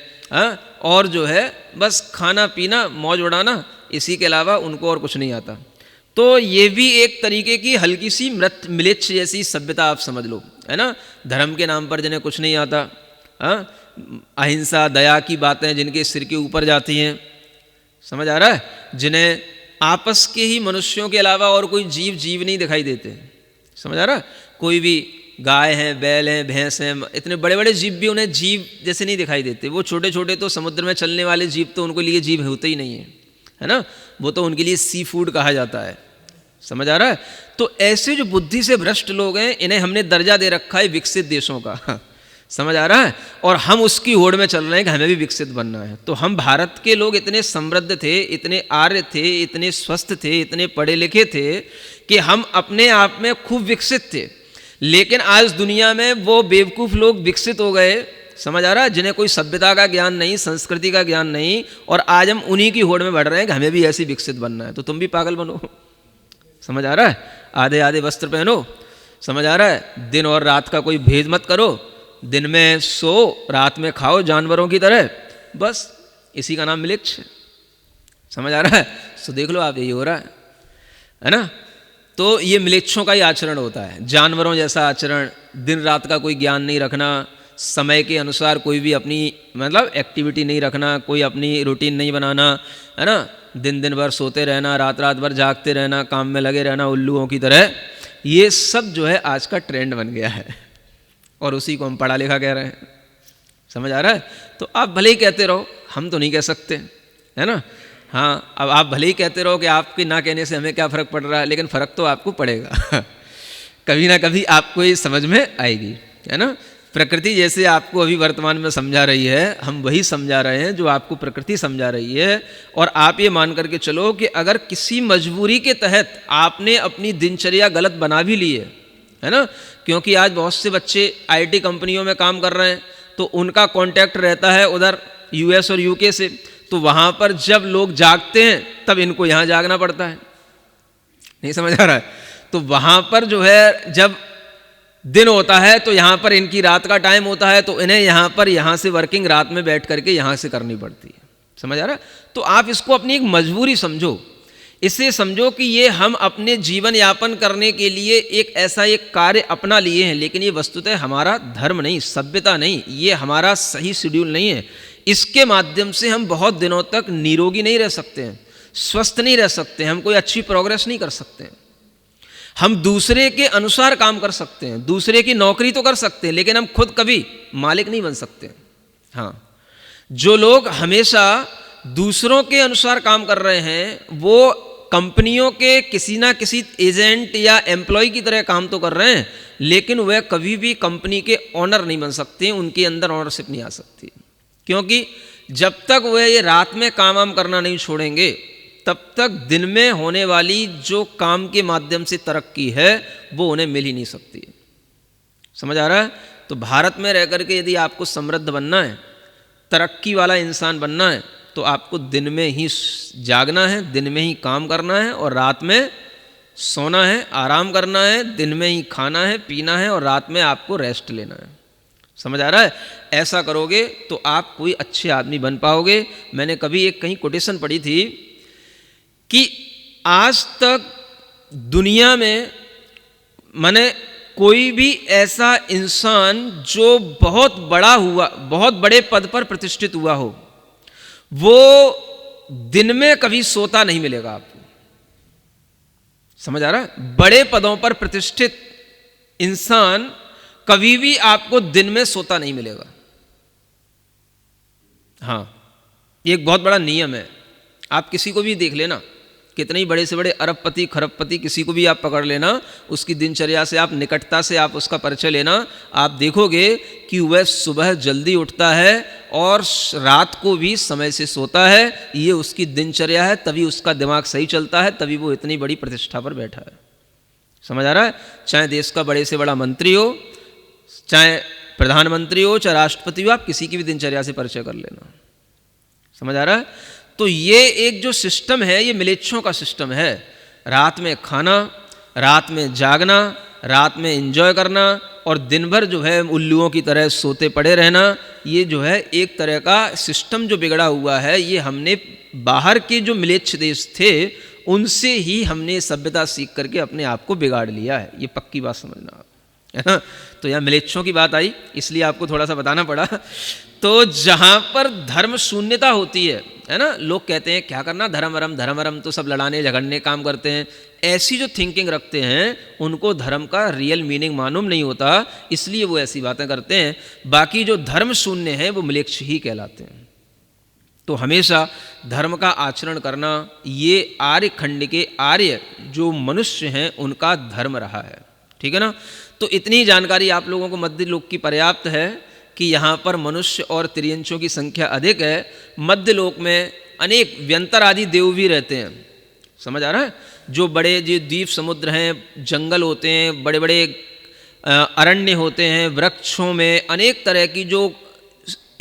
S1: और जो है बस खाना पीना मौज उड़ाना, इसी के अलावा उनको और कुछ नहीं आता। तो ये भी एक तरीके की हल्की सी म्लेच्छ जैसी सभ्यता आप समझ लो, है ना? धर्म के नाम पर जिन्हें कुछ नहीं आता, अहिंसा दया की बातें जिनके सिर के ऊपर जाती हैं। समझ आ रहा है? जिन्हें आपस के ही मनुष्यों के अलावा और कोई जीव नहीं दिखाई देते। समझ आ रहा है? कोई भी गाय हैं, बैल हैं, भैंस हैं, इतने बड़े बड़े जीव भी उन्हें जीव जैसे नहीं दिखाई देते। वो छोटे छोटे तो समुद्र में चलने वाले जीव तो उनके लिए जीव होते ही नहीं है ना? वो तो उनके लिए सी फूड कहा जाता है। समझ आ रहा है? तो ऐसे जो बुद्धि से भ्रष्ट लोग हैं, इन्हें हमने दर्जा दे रखा है विकसित देशों का। समझ आ रहा है? और हम उसकी होड़ में चल रहे हैं कि हमें भी विकसित बनना है। तो हम भारत के लोग इतने समृद्ध थे, इतने आर्य थे, इतने स्वस्थ थे, इतने पढ़े लिखे थे कि हम अपने आप में खूब विकसित थे। लेकिन आज दुनिया में वो बेवकूफ़ लोग विकसित हो गए, समझ आ रहा है, जिन्हें कोई सभ्यता का ज्ञान नहीं, संस्कृति का ज्ञान नहीं, और आज हम उन्हीं की होड़ में बढ़ रहे हैं कि हमें भी ऐसे विकसित बनना है। तो तुम भी पागल बनो। समझ आ रहा है? आधे आधे वस्त्र पहनो। समझ आ रहा है? दिन और रात का कोई भेद मत करो, दिन में सो रात में खाओ जानवरों की तरह, बस इसी का नाम म्लेच्छ। समझ आ रहा है? तो देख लो आप, यही हो रहा है ना? तो ये म्लेच्छों का ही आचरण होता है, जानवरों जैसा आचरण, दिन रात का कोई ज्ञान नहीं रखना, समय के अनुसार कोई भी अपनी मतलब एक्टिविटी नहीं रखना, कोई अपनी रूटीन नहीं बनाना, है ना? दिन दिन भर सोते रहना, रात रात भर जागते रहना, काम में लगे रहना उल्लुओं की तरह। ये सब जो है आज का ट्रेंड बन गया है, और उसी को हम पढ़ा लिखा कह रहे हैं। समझ आ रहा है? तो आप भले ही कहते रहो, हम तो नहीं कह सकते, है ना? हाँ, अब आप भले ही कहते रहो कि आपके ना कहने से हमें क्या फ़र्क पड़ रहा है, लेकिन फ़र्क तो आपको पड़ेगा। कभी ना कभी आपको ये समझ में आएगी, है ना? प्रकृति जैसे आपको अभी वर्तमान में समझा रही है, हम वही समझा रहे हैं जो आपको प्रकृति समझा रही है। और आप ये मान करके चलो कि अगर किसी मजबूरी के तहत आपने अपनी दिनचर्या गलत बना भी ली है ना? क्योंकि आज बहुत से बच्चे आईटी कंपनियों में काम कर रहे हैं, तो उनका कॉन्टैक्ट रहता है उधर यूएस और यूके से, तो वहाँ पर जब लोग जागते हैं तब इनको यहाँ जागना पड़ता है। नहीं समझ आ रहा है? तो वहाँ पर जो है जब दिन होता है तो यहाँ पर इनकी रात का टाइम होता है, तो इन्हें यहाँ से वर्किंग रात में बैठ करके यहाँ से करनी पड़ती है। समझ आ रहा है? तो आप इसको अपनी एक मजबूरी समझो, इसे समझो कि ये हम अपने जीवन यापन करने के लिए एक ऐसा एक कार्य अपना लिए हैं, लेकिन ये वस्तुतः हमारा धर्म नहीं, सभ्यता नहीं, ये हमारा सही शेड्यूल नहीं है। इसके माध्यम से हम बहुत दिनों तक निरोगी नहीं रह सकते हैं, स्वस्थ नहीं रह सकते हैं, हम कोई अच्छी प्रोग्रेस नहीं कर सकते हैं। हम दूसरे के अनुसार काम कर सकते हैं, दूसरे की नौकरी तो कर सकते हैं, लेकिन हम खुद कभी मालिक नहीं बन सकते। हाँ, जो लोग हमेशा दूसरों के अनुसार काम कर रहे हैं वो कंपनियों के किसी ना किसी एजेंट या एम्प्लॉय की तरह काम तो कर रहे हैं, लेकिन वह कभी भी कंपनी के ऑनर नहीं बन सकते, उनके अंदर ऑनरशिप नहीं आ सकती। क्योंकि जब तक वह ये रात में काम वाम करना नहीं छोड़ेंगे, तब तक दिन में होने वाली जो काम के माध्यम से तरक्की है वो उन्हें मिल ही नहीं सकती। समझ आ रहा है? तो भारत में रह करके यदि आपको समृद्ध बनना है, तरक्की वाला इंसान बनना है, तो आपको दिन में ही जागना है, दिन में ही काम करना है और रात में सोना है, आराम करना है, दिन में ही खाना है, पीना है और रात में आपको रेस्ट लेना है। समझ आ रहा है? ऐसा करोगे तो आप कोई अच्छे आदमी बन पाओगे। मैंने कभी एक कहीं कोटेशन पढ़ी थी कि आज तक दुनिया में माने कोई भी ऐसा इंसान जो बहुत बड़ा हुआ, बहुत बड़े पद पर प्रतिष्ठित हुआ हो, वो दिन में कभी सोता नहीं मिलेगा आपको। समझ आ रहा है? बड़े पदों पर प्रतिष्ठित इंसान कभी भी आपको दिन में सोता नहीं मिलेगा। हाँ, ये एक बहुत बड़ा नियम है। आप किसी को भी देख लेना, कितने ही बड़े से बड़े अरबपति खरबपति किसी को भी आप पकड़ लेना, उसकी दिनचर्या से आप निकटता से आप उसका परिचय लेना, आप देखोगे कि वह सुबह जल्दी उठता है और रात को भी समय से सोता है। ये उसकी दिनचर्या है, तभी उसका दिमाग सही चलता है, तभी वो इतनी बड़ी प्रतिष्ठा पर बैठा है। समझ आ रहा है? चाहे देश का बड़े से बड़ा मंत्री हो, चाहे प्रधानमंत्री हो, चाहे राष्ट्रपति हो, आप किसी की भी दिनचर्या से परिचय कर लेना। समझ आ रहा है? तो ये एक जो सिस्टम है, ये मिलेच्छों का सिस्टम है। रात में खाना, रात में जागना, रात में एंजॉय करना और दिन भर जो है उल्लुओं की तरह सोते पड़े रहना, ये जो है एक तरह का सिस्टम जो बिगड़ा हुआ है। ये हमने बाहर के जो मिलेच्छ देश थे उनसे ही हमने सभ्यता सीख करके अपने आप को बिगाड़ लिया है। ये पक्की बात समझना आप, है ना? तो यहाँ मिलेच्छों की बात आई, इसलिए आपको थोड़ा सा बताना पड़ा। तो जहाँ पर धर्म शून्यता होती है ना, लोग कहते हैं क्या करना, धर्म वरम तो सब लड़ाने झगड़ने काम करते हैं। ऐसी जो थिंकिंग रखते हैं उनको धर्म का रियल मीनिंग मालूम नहीं होता, इसलिए वो ऐसी बातें करते हैं। बाकी जो धर्म शून्य है वो मिलेच्छ ही कहलाते हैं। तो हमेशा धर्म का आचरण करना, ये आर्य खंड के आर्य जो मनुष्य हैं उनका धर्म रहा है। ठीक है ना? तो इतनी जानकारी आप लोगों को मध्य लोक की पर्याप्त है कि यहाँ पर मनुष्य और त्रियंचों की संख्या अधिक है। मध्य लोक में अनेक व्यंतर आदि देव भी रहते हैं। समझ आ रहा है? जो बड़े जो द्वीप समुद्र हैं, जंगल होते हैं, बड़े बड़े अरण्य होते हैं, वृक्षों में अनेक तरह की जो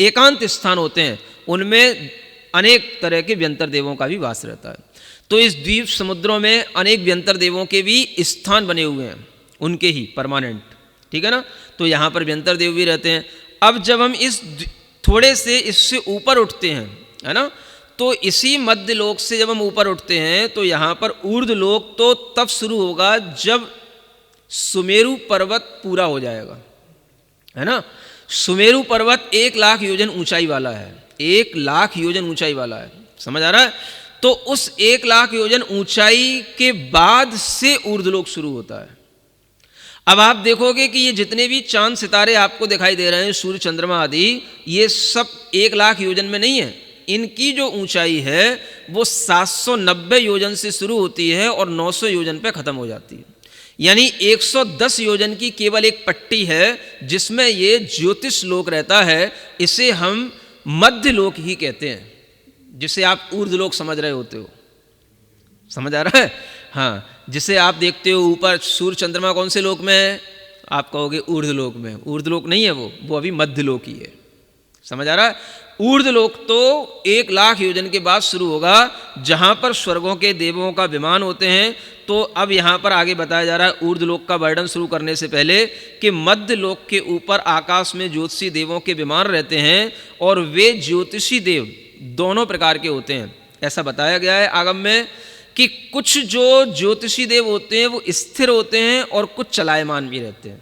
S1: एकांत स्थान होते हैं, उनमें अनेक तरह के व्यंतर देवों का भी वास रहता है। तो इस द्वीप समुद्रों में अनेक व्यंतर देवों के भी स्थान बने हुए हैं, उनके ही परमानेंट। ठीक है ना? तो यहाँ पर व्यंतर देव भी रहते हैं। अब जब हम इस थोड़े से इससे ऊपर उठते हैं, है ना, तो इसी मध्य लोक से जब हम ऊपर उठते हैं तो यहाँ पर ऊर्ध्व लोक तो तब शुरू होगा जब सुमेरु पर्वत पूरा हो जाएगा, है ना। सुमेरु पर्वत 1,00,000 योजन ऊंचाई वाला है, 1,00,000 योजन ऊंचाई वाला है। समझ आ रहा है? तो उस 1,00,000 योजन ऊंचाई के बाद से ऊर्ध्व लोक शुरू होता है। अब आप देखोगे कि ये जितने भी चांद सितारे आपको दिखाई दे रहे हैं, सूर्य चंद्रमा आदि, ये सब 1,00,000 योजन में नहीं है। इनकी जो ऊंचाई है वो 790 योजन से शुरू होती है और 900 योजन पे खत्म हो जाती है। यानी 110 योजन की केवल एक पट्टी है जिसमें ये ज्योतिष लोक रहता है। इसे हम मध्य लोक ही कहते हैं, जिसे आप ऊर्ध्व लोक समझ रहे होते हो। समझ आ रहा है? हाँ, जिसे आप देखते हो ऊपर सूर्य चंद्रमा कौन से लोक में है, आप कहोगे ऊर्ध्व लोक में। ऊर्ध्व लोक नहीं है वो अभी मध्य लोक ही है। समझ आ रहा है? ऊर्ध्व लोक तो 1,00,000 योजन के बाद शुरू होगा, जहां पर स्वर्गों के देवों का विमान होते हैं। तो अब यहां पर आगे बताया जा रहा है ऊर्ध्व लोक का वर्णन शुरू करने से पहले कि मध्य लोक के ऊपर आकाश में ज्योतिषी देवों के विमान रहते हैं और वे ज्योतिषी देव दोनों प्रकार के होते हैं। ऐसा बताया गया है आगम में कि कुछ जो ज्योतिषी देव होते हैं वो स्थिर होते हैं और कुछ चलायमान भी रहते हैं।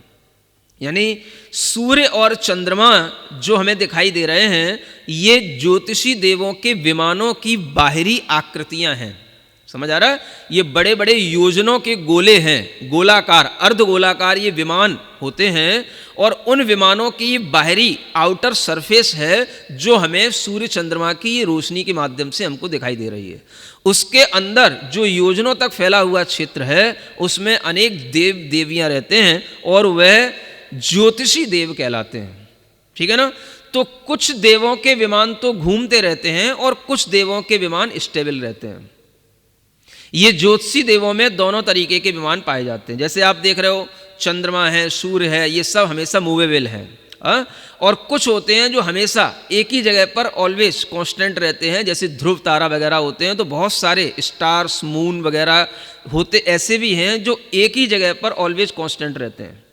S1: यानी सूर्य और चंद्रमा जो हमें दिखाई दे रहे हैं, ये ज्योतिषी देवों के विमानों की बाहरी आकृतियां हैं। समझ आ रहा है? ये बड़े बड़े योजनों के गोले हैं, गोलाकार, अर्धगोलाकार ये विमान होते हैं, और उन विमानों की बाहरी आउटर सरफेस है जो हमें सूर्य चंद्रमा की ये रोशनी के माध्यम से हमको दिखाई दे रही है। उसके अंदर जो योजनों तक फैला हुआ क्षेत्र है उसमें अनेक देव देवियां रहते हैं और वह ज्योतिषी देव कहलाते हैं। ठीक है ना? तो कुछ देवों के विमान तो घूमते रहते हैं और कुछ देवों के विमान स्टेबल रहते हैं। ये ज्योतिषी देवों में दोनों तरीके के विमान पाए जाते हैं। जैसे आप देख रहे हो चंद्रमा है, सूर्य है, ये सब हमेशा मूवेबल हैं। और कुछ होते हैं जो हमेशा एक ही जगह पर ऑलवेज कांस्टेंट रहते हैं, जैसे ध्रुव तारा वगैरह होते हैं। तो बहुत सारे स्टार्स, मून वगैरह होते ऐसे भी हैं जो एक ही जगह पर ऑलवेज कांस्टेंट रहते हैं।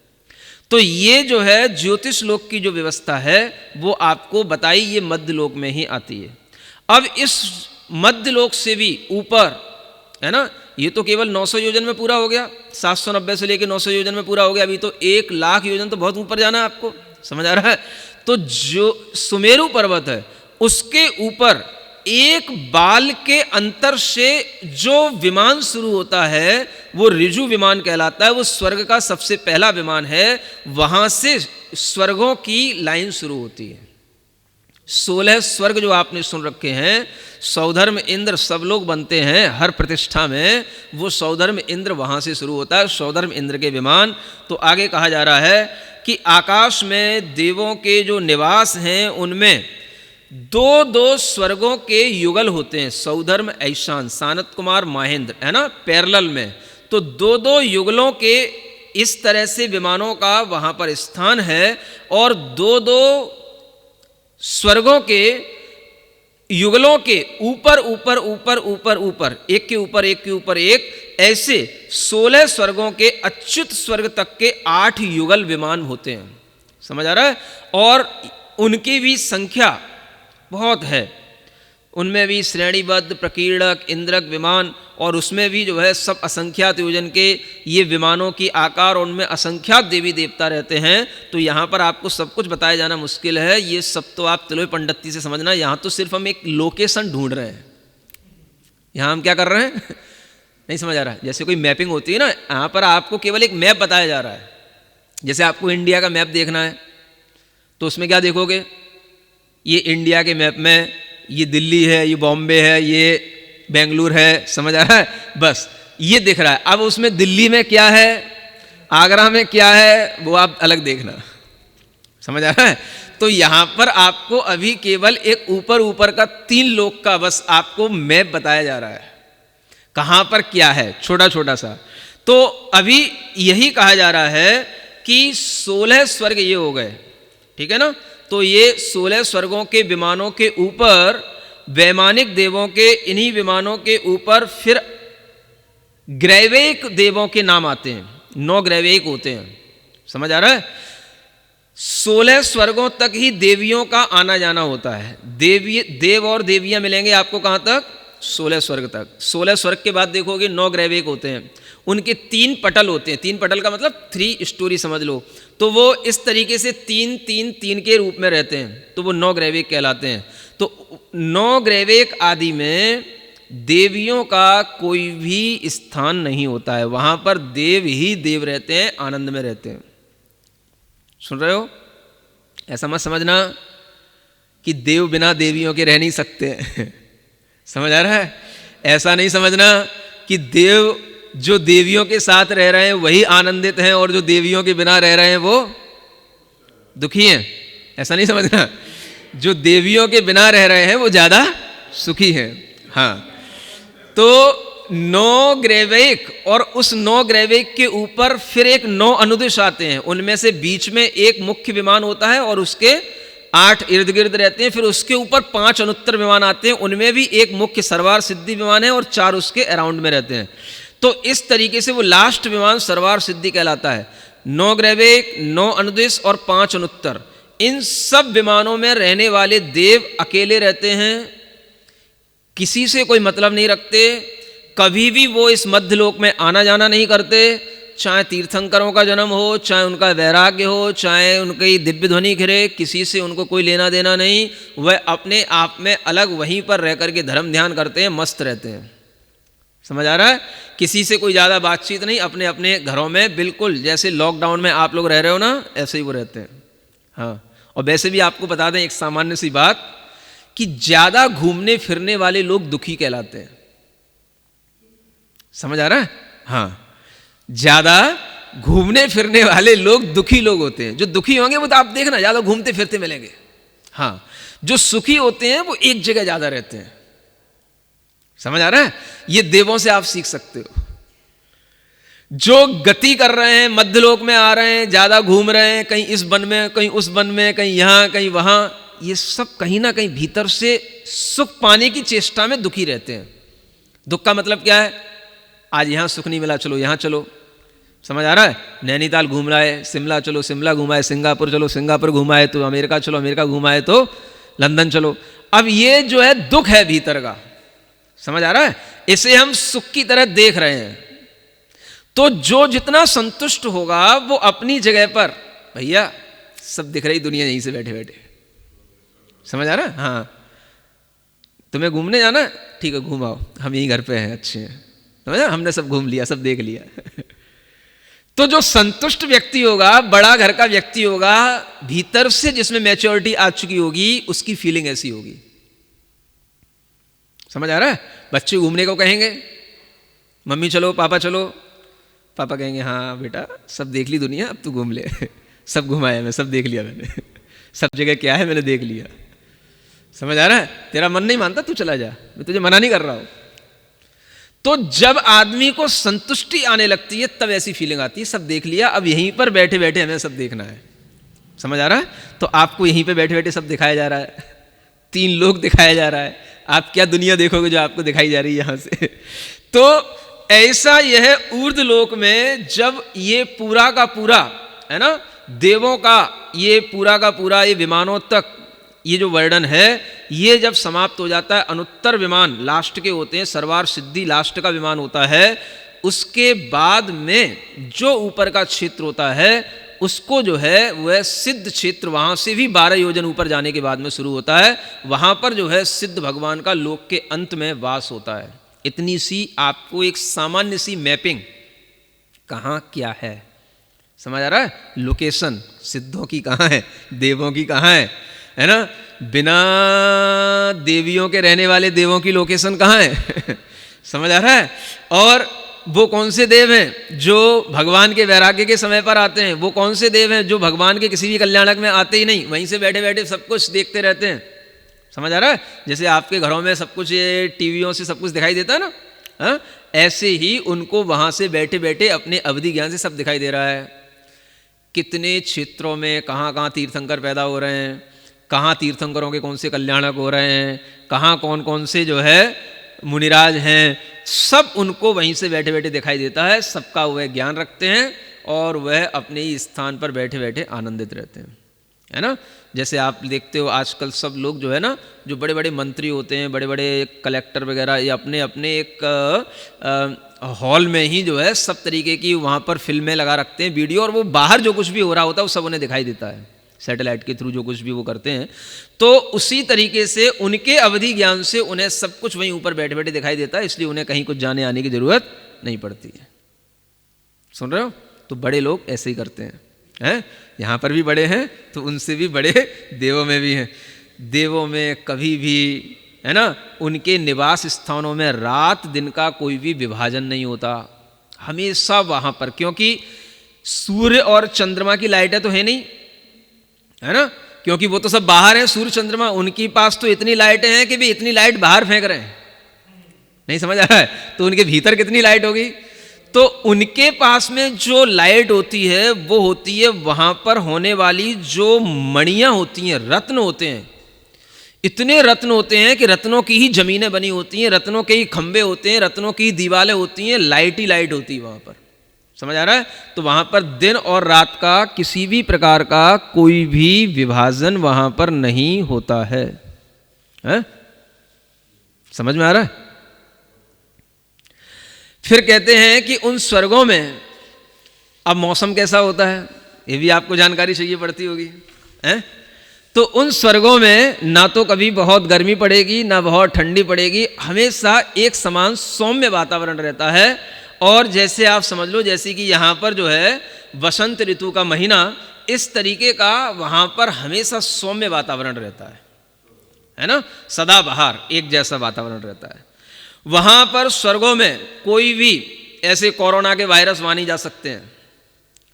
S1: तो ये जो है ज्योतिष लोक की जो व्यवस्था है वो आपको बताई, ये मध्य लोक में ही आती है। अब इस मध्य लोक से भी ऊपर है ना, ये तो केवल 900 योजन में पूरा हो गया, 790 से लेकर 900 योजन में पूरा हो गया। अभी तो 1 लाख योजन तो बहुत ऊपर जाना है आपको, समझ आ रहा है? तो जो सुमेरु पर्वत है उसके ऊपर एक बाल के अंतर से जो विमान शुरू होता है वो ऋजु विमान कहलाता है। वो स्वर्ग का सबसे पहला विमान है, वहां से स्वर्गों की लाइन शुरू होती है। 16 स्वर्ग जो आपने सुन रखे हैं, सौधर्म इंद्र सब लोग बनते हैं हर प्रतिष्ठा में, वो सौधर्म इंद्र वहां से शुरू होता है, सौधर्म इंद्र के विमान। तो आगे कहा जा रहा है कि आकाश में देवों के जो निवास हैं उनमें 2-2 स्वर्गों के युगल होते हैं, सौधर्म, ऐशान, सानत कुमार, महेंद्र, है ना, पैरेलल में। तो 2-2 युगलों के इस तरह से विमानों का वहां पर स्थान है, और 2-2 स्वर्गों के युगलों के ऊपर ऊपर ऊपर ऊपर ऊपर, एक के ऊपर एक के ऊपर एक, ऐसे 16 स्वर्गों के अच्युत स्वर्ग तक के 8 युगल विमान होते हैं। समझ आ रहा है? और उनकी भी संख्या बहुत है, उनमें भी श्रेणीबद्ध, प्रकीर्णक, इंद्रक विमान, और उसमें भी जो है सब असंख्यात योजन के ये विमानों की आकार, उनमें असंख्यात देवी देवता रहते हैं। तो यहाँ पर आपको सब कुछ बताया जाना मुश्किल है, ये सब तो आप तिलोई पंडिती से समझना। यहाँ तो सिर्फ हम एक लोकेशन ढूंढ रहे हैं। यहाँ हम क्या कर रहे हैं नहीं समझ आ रहा है? जैसे कोई मैपिंग होती है ना, यहाँ पर आपको केवल एक मैप बताया जा रहा है। जैसे आपको इंडिया का मैप देखना है तो उसमें क्या देखोगे, ये इंडिया के मैप में ये दिल्ली है, ये बॉम्बे है, ये बेंगलुरु है, समझ आ रहा है? बस ये दिख रहा है। अब उसमें दिल्ली में क्या है, आगरा में क्या है, वो आप अलग देखना, समझ आ रहा है? तो यहाँ पर आपको अभी केवल एक ऊपर ऊपर का 3 लोक का बस आपको मैप बताया जा रहा है, कहाँ पर क्या है, छोटा छोटा सा। तो अभी यही कहा जा रहा है कि 16 स्वर्ग ये हो गए, ठीक है ना? तो ये 16 स्वर्गों के विमानों के ऊपर वैमानिक देवों के, इन्हीं विमानों के ऊपर फिर ग्रैवेक देवों के नाम आते हैं। 9 ग्रैवेक होते हैं, समझ आ रहा है? 16 स्वर्गों तक ही देवियों का आना जाना होता है। देव और देवियां मिलेंगे आपको कहां तक? 16 स्वर्ग तक। 16 स्वर्ग के बाद देखोगे 9 ग्रैवेक होते हैं, उनके 3 पटल होते हैं। 3 पटल का मतलब 3 स्टोरी समझ लो। तो वो इस तरीके से 3-3-3 के रूप में रहते हैं, तो वो 9 ग्रैवेक कहलाते हैं। तो 9 ग्रैवेक आदि में देवियों का कोई भी स्थान नहीं होता है, वहां पर देव ही देव रहते हैं, आनंद में रहते हैं। सुन रहे हो? ऐसा मत समझना कि देव बिना देवियों के रह नहीं सकते समझ आ रहा है? ऐसा नहीं समझना कि देव जो देवियों के साथ रह रहे हैं वही आनंदित हैं और जो देवियों के बिना रह रहे हैं वो दुखी हैं, ऐसा नहीं समझना। जो देवियों के बिना रह रहे हैं वो ज्यादा सुखी हैं। हाँ, तो 9 ग्रैवेक, और उस 9 ग्रैवेक के ऊपर फिर एक 9 अनुदिश आते हैं। उनमें से बीच में एक मुख्य विमान होता है और उसके 8 इर्द गिर्द रहते हैं। फिर उसके ऊपर 5 अनुत्तर विमान आते हैं, उनमें भी एक मुख्य सरवार सिद्धि विमान है और 4 उसके अराउंड में रहते हैं। तो इस तरीके से वो लास्ट विमान सरवार सिद्धि कहलाता है। 9 ग्रैवेक, 9 अनुदिश और 5 अनुत्तर, इन सब विमानों में रहने वाले देव अकेले रहते हैं, किसी से कोई मतलब नहीं रखते, कभी भी वो इस मध्यलोक में आना जाना नहीं करते। चाहे तीर्थंकरों का जन्म हो, चाहे उनका वैराग्य हो, चाहे उनकी दिव्य ध्वनि घिरे, किसी से उनको कोई लेना देना नहीं। वह अपने आप में अलग वहीं पर रह करके धर्म ध्यान करते हैं, मस्त रहते हैं। समझ आ रहा है? किसी से कोई ज़्यादा बातचीत नहीं, अपने अपने घरों में, बिल्कुल जैसे लॉकडाउन में आप लोग रह रहे हो ना, ऐसे ही वो रहते हैं। हाँ, और वैसे भी आपको बता दें एक सामान्य सी बात कि ज़्यादा घूमने फिरने वाले लोग दुखी कहलाते हैं। समझ आ रहा है? हाँ, ज़्यादा घूमने फिरने वाले लोग दुखी लोग होते हैं। जो दुखी होंगे वो तो आप देखना ज़्यादा घूमते फिरते मिलेंगे। हाँ, जो सुखी होते हैं वो एक जगह ज़्यादा रहते हैं। समझ आ रहा है? ये देवों से आप सीख सकते हो। जो गति कर रहे हैं, मध्यलोक में आ रहे हैं, ज़्यादा घूम रहे हैं, कहीं इस वन में, कहीं उस वन में, कहीं यहाँ कहीं वहाँ, ये सब कहीं ना कहीं भीतर से सुख पाने की चेष्टा में दुखी रहते हैं। दुख का मतलब क्या है? आज यहाँ सुख नहीं मिला, चलो यहाँ चलो। समझ आ रहा है? नैनीताल घूम रहा है, शिमला चलो शिमला घुमाए, सिंगापुर चलो सिंगापुर घुमाए, तो अमेरिका चलो अमेरिका घुमाए, तो लंदन चलो। अब ये जो है दुख है भीतर का। समझ आ रहा है? इसे हम सुख की तरह देख रहे हैं। तो जो जितना संतुष्ट होगा वो अपनी जगह पर, भैया सब दिख रही दुनिया यहीं से बैठे बैठे। समझ आ रहा है? हाँ, तुम्हें घूमने जाना है, ठीक है घूमाओ, हम यहीं घर पे हैं, अच्छे हैं। समझ, हमने सब घूम लिया, सब देख लिया। तो जो संतुष्ट व्यक्ति होगा, बड़ा घर का व्यक्ति होगा, भीतर से जिसमें मैच्योरिटी आ चुकी होगी, उसकी फीलिंग ऐसी होगी। समझ आ रहा है? बच्चे घूमने को कहेंगे, मम्मी चलो पापा चलो, पापा कहेंगे हाँ बेटा सब देख ली दुनिया, अब तू घूम ले। सब घुमाया मैं, सब देख लिया मैंने, सब जगह क्या है मैंने देख लिया। समझ आ रहा है? तेरा मन नहीं मानता, तू चला जा, मैं तुझे मना नहीं कर रहा हूं। तो जब आदमी को संतुष्टि आने लगती है तब ऐसी फीलिंग आती है, सब देख लिया, अब यहीं पर बैठे बैठे हमें सब देखना है। समझ आ रहा है? तो आपको यहीं पे बैठे बैठे सब दिखाया जा रहा है, 3 लोग दिखाया जा रहा है, आप क्या दुनिया देखोगे जो आपको दिखाई जा रही है यहां से। तो ऐसा यह ऊर्ध्व लोक में जब ये पूरा का पूरा है ना, देवों का ये पूरा का पूरा ये विमानों तक ये जो वर्णन है, ये जब समाप्त हो जाता है, अनुत्तर विमान लास्ट के होते हैं, सर्वार सिद्धि लास्ट का विमान होता है, उसके बाद में जो ऊपर का क्षेत्र होता है उसको जो है वह सिद्ध क्षेत्र, वहाँ से भी 12 योजन ऊपर जाने के बाद में शुरू होता है। वहाँ पर जो है सिद्ध भगवान का लोक के अंत में वास होता है। इतनी सी आपको एक सामान्य सी मैपिंग कहाँ क्या है, समझ आ रहा है? लोकेशन सिद्धों की कहाँ है, देवों की कहाँ है ना? बिना देवियों के रहने वाले देवों की लोकेशन कहाँ है? समझ आ रहा है? और वो कौन से देव हैं जो भगवान के वैराग्य के समय पर आते हैं? वो कौन से देव हैं जो भगवान के किसी भी कल्याणक में आते ही नहीं, वहीं से बैठे बैठे सब कुछ देखते रहते हैं? समझ आ रहा है? जैसे आपके घरों में सब कुछ ये टीवियों से सब कुछ दिखाई देता है ना, हाँ? ऐसे ही उनको वहाँ से बैठे बैठे अपने अवधि ज्ञान से सब दिखाई दे रहा है। कितने क्षेत्रों में कहाँ कहाँ तीर्थंकर पैदा हो रहे हैं, कहाँ तीर्थंकरों के कौन से कल्याणक हो रहे हैं, कहाँ कौन कौन से जो है मुनिराज हैं, सब उनको वहीं से बैठे बैठे दिखाई देता है। सबका वह ज्ञान रखते हैं और वह अपने ही स्थान पर बैठे बैठे आनंदित रहते हैं, है ना? जैसे आप देखते हो आजकल सब लोग जो है ना, जो बड़े बड़े मंत्री होते हैं, बड़े बड़े कलेक्टर वगैरह, ये अपने अपने एक हॉल में ही जो है सब तरीके की वहाँ पर फिल्में लगा रखते हैं, वीडियो, और वो बाहर जो कुछ भी हो रहा होता है वो सब उन्हें दिखाई देता है, सैटेलाइट के थ्रू जो कुछ भी वो करते हैं। तो उसी तरीके से उनके अवधि ज्ञान से उन्हें सब कुछ वहीं ऊपर बैठे बैठे दिखाई देता है, इसलिए उन्हें कहीं कुछ जाने आने की जरूरत नहीं पड़ती है। सुन रहे हो? तो बड़े लोग ऐसे ही करते हैं, यहाँ पर भी बड़े हैं तो उनसे भी बड़े देवों में भी हैं। देवों में कभी भी है ना, उनके निवास स्थानों में रात दिन का कोई भी विभाजन नहीं होता, हमेशा वहाँ पर, क्योंकि सूर्य और चंद्रमा की लाइटें तो है नहीं, है ना, क्योंकि वो तो सब बाहर हैं सूर्य चंद्रमा, उनके पास तो इतनी लाइटें हैं कि भी इतनी लाइट बाहर फेंक रहे हैं, नहीं समझ आ रहा है? तो उनके भीतर कितनी लाइट होगी? तो उनके पास में जो लाइट होती है वो होती है वहां पर होने वाली जो मणियां होती हैं, रत्न होते हैं, इतने रत्न होते हैं कि रत्नों की ही जमीनें बनी होती हैं, रत्नों के ही खंबे होते हैं, रत्नों की ही दीवारें होती हैं, लाइट ही लाइट होती है वहां पर। समझ आ रहा है? तो वहां पर दिन और रात का किसी भी प्रकार का कोई भी विभाजन वहां पर नहीं होता है, है? समझ में आ रहा है? फिर कहते हैं कि उन स्वर्गों में अब मौसम कैसा होता है, ये भी आपको जानकारी चाहिए पड़ती होगी, है? तो उन स्वर्गों में ना तो कभी बहुत गर्मी पड़ेगी ना बहुत ठंडी पड़ेगी, हमेशा एक समान सौम्य वातावरण रहता है। और जैसे आप समझ लो जैसे कि यहाँ पर जो है वसंत ऋतु का महीना, इस तरीके का वहाँ पर हमेशा सौम्य वातावरण रहता है ना, सदाबहार एक जैसा वातावरण रहता है। वहाँ पर स्वर्गों में कोई भी ऐसे कोरोना के वायरस वहाँ नहीं जा सकते हैं,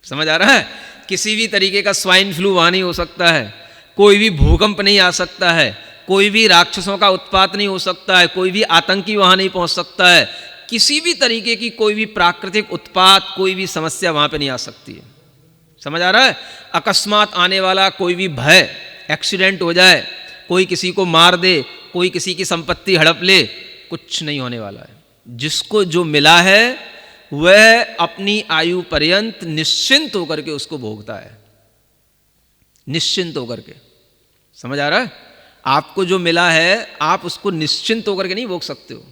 S1: समझ आ रहा है, किसी भी तरीके का स्वाइन फ्लू वहाँ नहीं हो सकता है, कोई भी भूकंप नहीं आ सकता है, कोई भी राक्षसों का उत्पात नहीं हो सकता है, कोई भी आतंकी वहाँ नहीं पहुँच सकता है, किसी भी तरीके की कोई भी प्राकृतिक उत्पात, कोई भी समस्या वहाँ पे नहीं आ सकती है, समझ आ रहा है। अकस्मात आने वाला कोई भी भय, एक्सीडेंट हो जाए, कोई किसी को मार दे, कोई किसी की संपत्ति हड़प ले, कुछ नहीं होने वाला है। जिसको जो मिला है वह अपनी आयु पर्यंत निश्चिंत होकर के उसको भोगता है, निश्चिंत होकर के, समझ आ रहा है। आपको जो मिला है आप उसको निश्चिंत होकर के नहीं भोग सकते हो।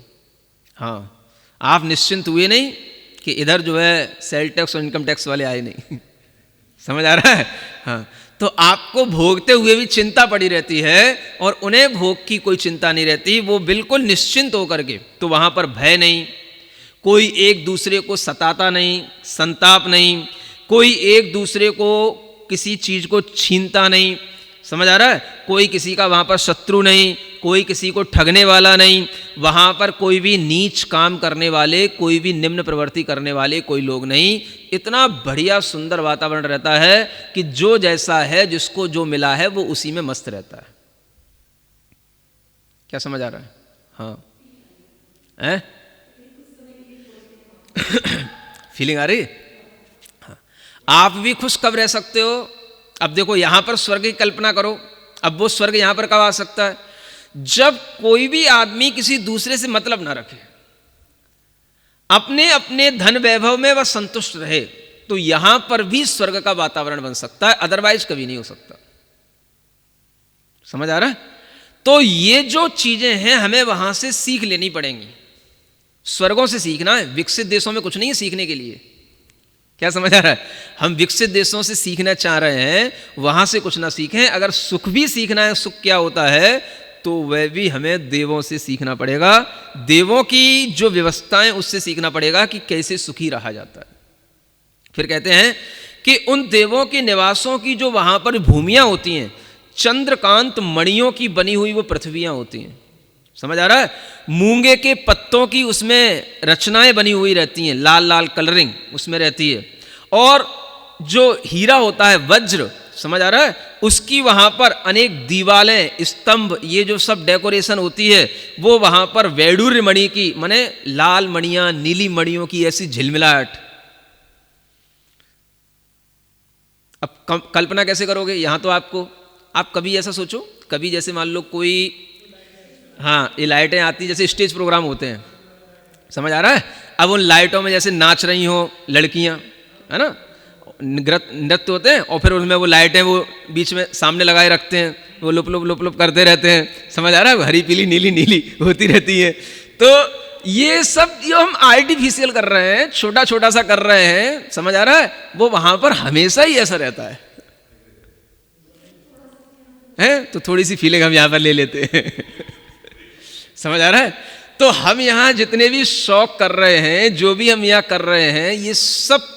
S1: हाँ, आप निश्चिंत हुए नहीं कि इधर जो है सेल टैक्स और इनकम टैक्स वाले आए नहीं समझ आ रहा है। हाँ, तो आपको भोगते हुए भी चिंता पड़ी रहती है और उन्हें भोग की कोई चिंता नहीं रहती, वो बिल्कुल निश्चिंत होकर के। तो वहाँ पर भय नहीं, कोई एक दूसरे को सताता नहीं, संताप नहीं, कोई एक दूसरे को किसी चीज़ को छीनता नहीं, समझ आ रहा है। कोई किसी का वहाँ पर शत्रु नहीं, कोई किसी को ठगने वाला नहीं, वहाँ पर कोई भी नीच काम करने वाले, कोई भी निम्न प्रवृत्ति करने वाले कोई लोग नहीं। इतना बढ़िया सुंदर वातावरण रहता है कि जो जैसा है, जिसको जो मिला है वो उसी में मस्त रहता है। क्या समझ आ रहा है? हाँ है फीलिंग आ रही? हाँ। आप भी खुश कब रह सकते हो? अब देखो यहां पर स्वर्ग की कल्पना करो, अब वो स्वर्ग यहां पर कब आ सकता है? जब कोई भी आदमी किसी दूसरे से मतलब ना रखे, अपने अपने धन वैभव में वह संतुष्ट रहे, तो यहां पर भी स्वर्ग का वातावरण बन सकता है, अदरवाइज कभी नहीं हो सकता। समझ आ रहा है? तो ये जो चीजें हैं हमें वहां से सीख लेनी पड़ेंगी, स्वर्गों से सीखना है। विकसित देशों में कुछ नहीं है सीखने के लिए। क्या समझ आ रहा है? हम विकसित देशों से सीखना चाह रहे हैं, वहां से कुछ ना सीखें। अगर सुख भी सीखना है, सुख क्या होता है, तो वह भी हमें देवों से सीखना पड़ेगा। देवों की जो व्यवस्थाएं उससे सीखना पड़ेगा कि कैसे सुखी रहा जाता है। फिर कहते हैं कि उन देवों के निवासों की जो वहां पर भूमियां होती हैं, चंद्रकांत मणियों की बनी हुई वो पृथ्वियां होती हैं। समझ आ रहा है? मूंगे के पत्तों की उसमें रचनाएं बनी हुई रहती हैं, लाल लाल कलरिंग उसमें रहती है। और जो हीरा होता है, वज्र, समझ आ रहा है, उसकी वहां पर अनेक दीवालें, स्तंभ, ये जो सब डेकोरेशन होती है वो वहां पर वैडूर्य मणि की, माने लाल मणियां, नीली मणियों की ऐसी झिलमिलाहट। अब कल्पना कैसे करोगे? यहां तो आपको, आप कभी ऐसा सोचो, कभी जैसे मान लो कोई, हाँ, ये लाइटें आती जैसे स्टेज प्रोग्राम होते हैं, समझ आ रहा है। अब उन लाइटों में जैसे नाच रही हो लड़कियां, है ना, नृत्य होते हैं, और फिर उनमें वो लाइटें वो बीच में सामने लगाए रखते हैं, वो लुप लुप लुप लुप करते रहते हैं, समझ आ रहा है, हरी पीली नीली नीली होती रहती है। तो ये सब जो हम आर्टिफिशियल कर रहे हैं, छोटा छोटा सा कर रहे हैं, समझ आ रहा है, वो वहां पर हमेशा ही ऐसा रहता है। तो थोड़ी सी फीलिंग हम यहां पर ले लेते हैं समझ आ रहा है? तो हम यहां जितने भी शौक कर रहे हैं, जो भी हम यहां कर रहे हैं, ये सब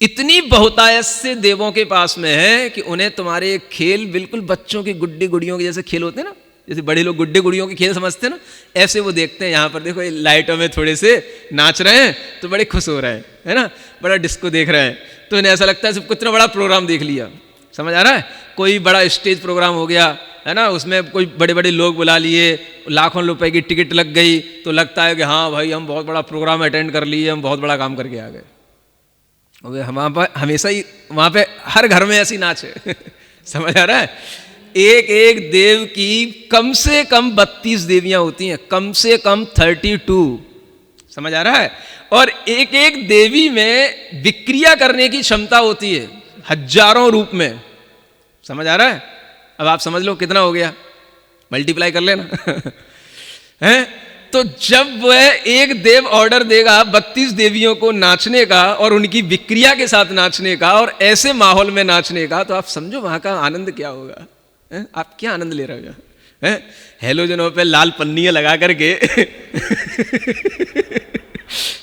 S1: इतनी बहुतायत से देवों के पास में है कि उन्हें तुम्हारे खेल बिल्कुल बच्चों की गुड्डी गुड़ियों के जैसे खेल होते हैं ना, जैसे बड़े लोग गुड्डे गुड़ियों के खेल समझते हैं ना, ऐसे वो देखते हैं। यहाँ पर देखो ये लाइटों में थोड़े से नाच रहे हैं तो बड़े खुश हो रहे हैं, है ना, बड़ा डिस्को देख रहे हैं, तो इन्हें ऐसा लगता है सबको इतना बड़ा प्रोग्राम देख लिया। समझ आ रहा है? कोई बड़ा स्टेज प्रोग्राम हो गया, है ना, उसमें कोई बड़े बड़े लोग बुला लिए, लाखों रुपए की टिकट लग गई, तो लगता है कि हाँ भाई हम बहुत बड़ा प्रोग्राम अटेंड कर लिए, हम बहुत बड़ा काम करके आ गए। वहाँ पर हमेशा ही, वहाँ पे हर घर में ऐसी नाच है समझ आ रहा है? एक एक देव की कम से कम 32 देवियां होती हैं, कम से कम 32, समझ आ रहा है? और एक एक देवी में विक्रिया करने की क्षमता होती है हजारों रूप में, समझ आ रहा है? अब आप समझ लो कितना हो गया, मल्टीप्लाई कर लेना है। तो जब वह एक देव ऑर्डर देगा 32 देवियों को नाचने का और उनकी विक्रिया के साथ नाचने का और ऐसे माहौल में नाचने का, तो आप समझो वहां का आनंद क्या होगा। आप क्या आनंद ले रहे हो? हेलोजनों पे लाल पन्नियां लगा करके